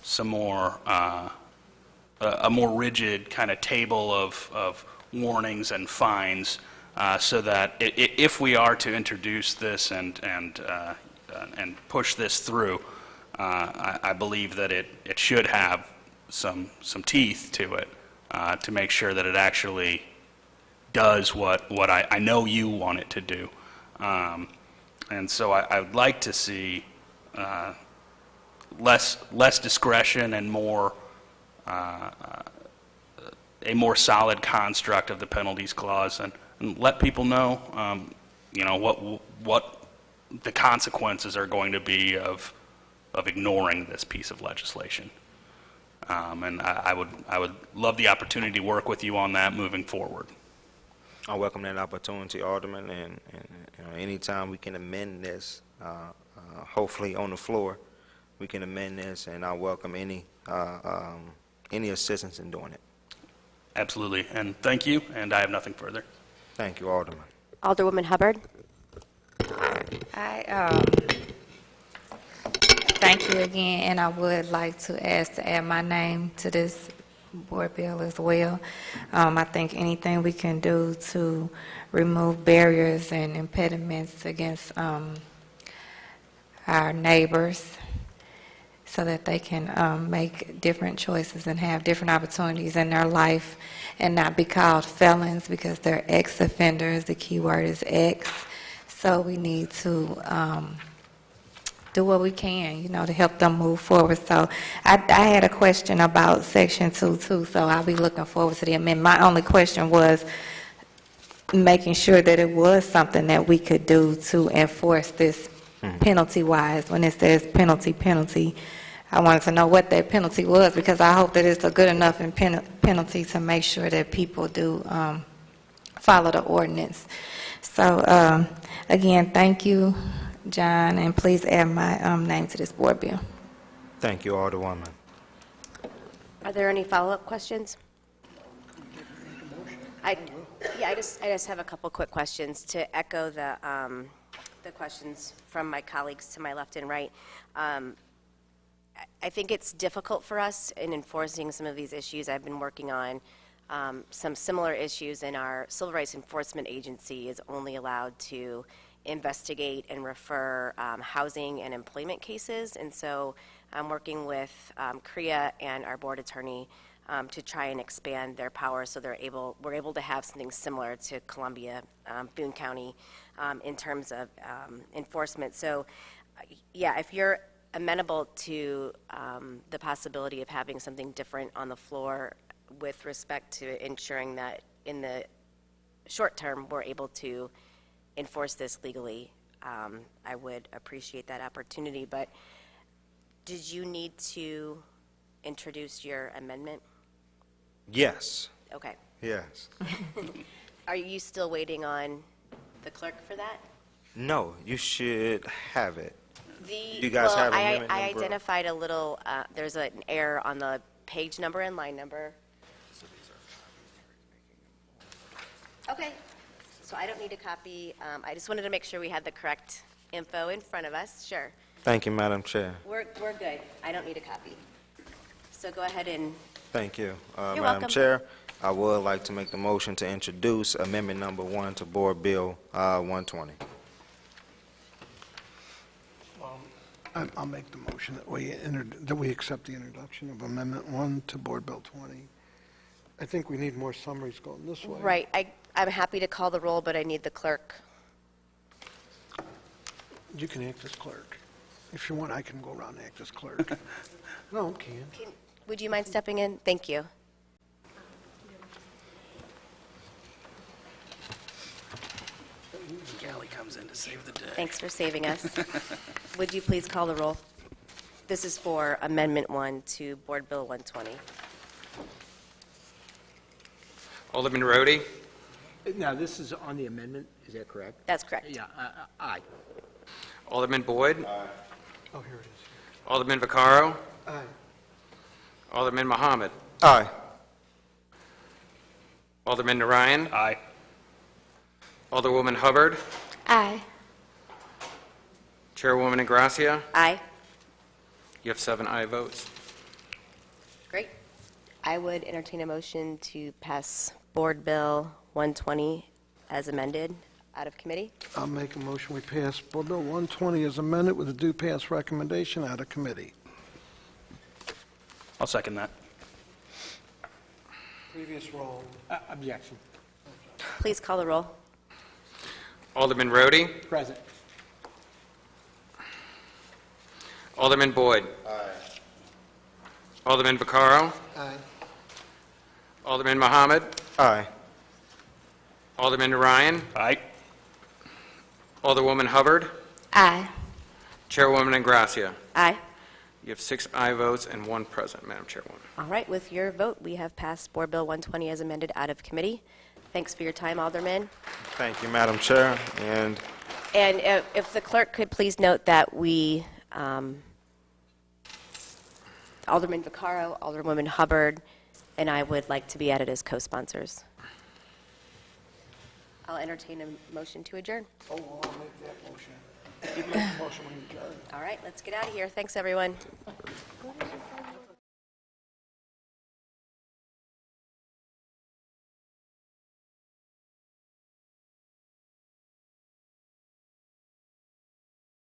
Speaker 9: some more a more rigid kind of table of warnings and fines, so that if we are to introduce this and push this through, I believe that it should have some teeth to it, to make sure that it actually does what I know you want it to do. And so I would like to see less discretion and more a more solid construct of the penalties clause, and let people know, you know, what the consequences are going to be of ignoring this piece of legislation. And I would love the opportunity to work with you on that moving forward.
Speaker 4: I welcome that opportunity, Alderman, and you know, anytime we can amend this, hopefully on the floor, we can amend this, and I welcome any assistance in doing it.
Speaker 9: Absolutely, and thank you, and I have nothing further.
Speaker 4: Thank you, Alderman.
Speaker 1: Alderwoman Hubbard.
Speaker 10: I thank you again, and I would like to ask to add my name to this board bill as well. I think anything we can do to remove barriers and impediments against our neighbors, so that they can make different choices and have different opportunities in their life and not be called felons because they're ex-offenders. The key word is ex. So we need to do what we can, you know, to help them move forward. So I had a question about Section 2 too, so I'll be looking forward to the amendment. My only question was making sure that it was something that we could do to enforce this penalty-wise. When it says penalty, I wanted to know what that penalty was, because I hope that it's a good enough penalty to make sure that people do follow the ordinance. So again, thank you, John, and please add my name to this board bill.
Speaker 4: Thank you, Alderwoman.
Speaker 1: Are there any follow-up questions? I just have a couple quick questions to echo the questions from my colleagues to my left and right. I think it's difficult for us in enforcing some of these issues. I've been working on some similar issues, and our Civil Rights Enforcement Agency is only allowed to investigate and refer housing and employment cases. And so I'm working with CREA and our board attorney to try and expand their powers so we're able to have something similar to Columbia, Boone County, in terms of enforcement. So, yeah, if you're amenable to the possibility of having something different on the floor with respect to ensuring that in the short term we're able to enforce this legally, I would appreciate that opportunity. But did you need to introduce your amendment?
Speaker 4: Yes,
Speaker 1: Okay.
Speaker 4: yes.
Speaker 1: Are you still waiting on the clerk for that?
Speaker 4: No, you should have it.
Speaker 1: The,
Speaker 4: You guys
Speaker 1: well,
Speaker 4: have
Speaker 1: I
Speaker 4: amendment number?
Speaker 1: identified a little, there's an error on the page number and line number. Okay, so I don't need a copy. I just wanted to make sure we had the correct info in front of us. Sure.
Speaker 4: Thank you, Madam Chair.
Speaker 1: We're good. I don't need a copy. So go ahead and,
Speaker 4: Thank you.
Speaker 1: You're
Speaker 4: Madam
Speaker 1: welcome.
Speaker 4: Chair, I would like to make the motion to introduce Amendment Number 1 to Board Bill 120.
Speaker 8: I'll make the motion that we accept the introduction of Amendment 1 to Board Bill 20. I think we need more summaries going this way.
Speaker 1: right, I'm happy to call the roll, but I need the clerk.
Speaker 8: You can act as clerk. If you want, I can go around and act as clerk. No, can't.
Speaker 1: Would you mind stepping in? Thank you.
Speaker 9: Callie comes in to save the day.
Speaker 1: Thanks for saving us. Would you please call the roll? This is for Amendment 1 to Board Bill 120.
Speaker 2: Alderman Rhodey?
Speaker 3: Now, this is on the amendment, is that correct?
Speaker 1: That's correct.
Speaker 3: Yeah, aye.
Speaker 2: Alderman Boyd?
Speaker 8: Oh, here it is.
Speaker 2: Alderman Vaccaro?
Speaker 8: Aye.
Speaker 2: Alderman Mohammed?
Speaker 4: Aye.
Speaker 2: Alderman Narayan?
Speaker 9: Aye.
Speaker 2: Alderwoman Hubbard?
Speaker 10: Aye.
Speaker 2: Chairwoman Ingracia?
Speaker 1: Aye.
Speaker 2: You have 7 aye votes.
Speaker 1: Great. I would entertain a motion to pass Board Bill 120 as amended out of committee.
Speaker 8: I'll make a motion we pass Board Bill 120 as amended with a due pass recommendation out of committee.
Speaker 9: I'll second that.
Speaker 8: Previous roll.
Speaker 3: Objection.
Speaker 1: Please call the roll.
Speaker 2: Alderman Rhodey?
Speaker 3: Present.
Speaker 2: Alderman Boyd? Alderman Vaccaro?
Speaker 8: Aye.
Speaker 2: Alderman Mohammed?
Speaker 4: Aye.
Speaker 2: Alderman Narayan?
Speaker 9: Aye.
Speaker 2: Alderwoman Hubbard?
Speaker 10: Aye.
Speaker 2: Chairwoman Ingracia?
Speaker 1: Aye.
Speaker 2: You have 6 aye votes and 1 present, Madam Chairwoman.
Speaker 1: All right, with your vote, we have passed Board Bill 120 as amended out of committee. Thanks for your time, Alderman.
Speaker 4: Thank you, Madam Chair. And
Speaker 1: And if the clerk could please note that we, Alderman Vaccaro, Alderwoman Hubbard, and I would like to be added as co-sponsors. I'll entertain a motion to adjourn.
Speaker 8: Oh, well, I'll make that motion. You make the motion when you adjourn.
Speaker 1: All right, let's get out of here. Thanks, everyone.
Speaker 10: What is your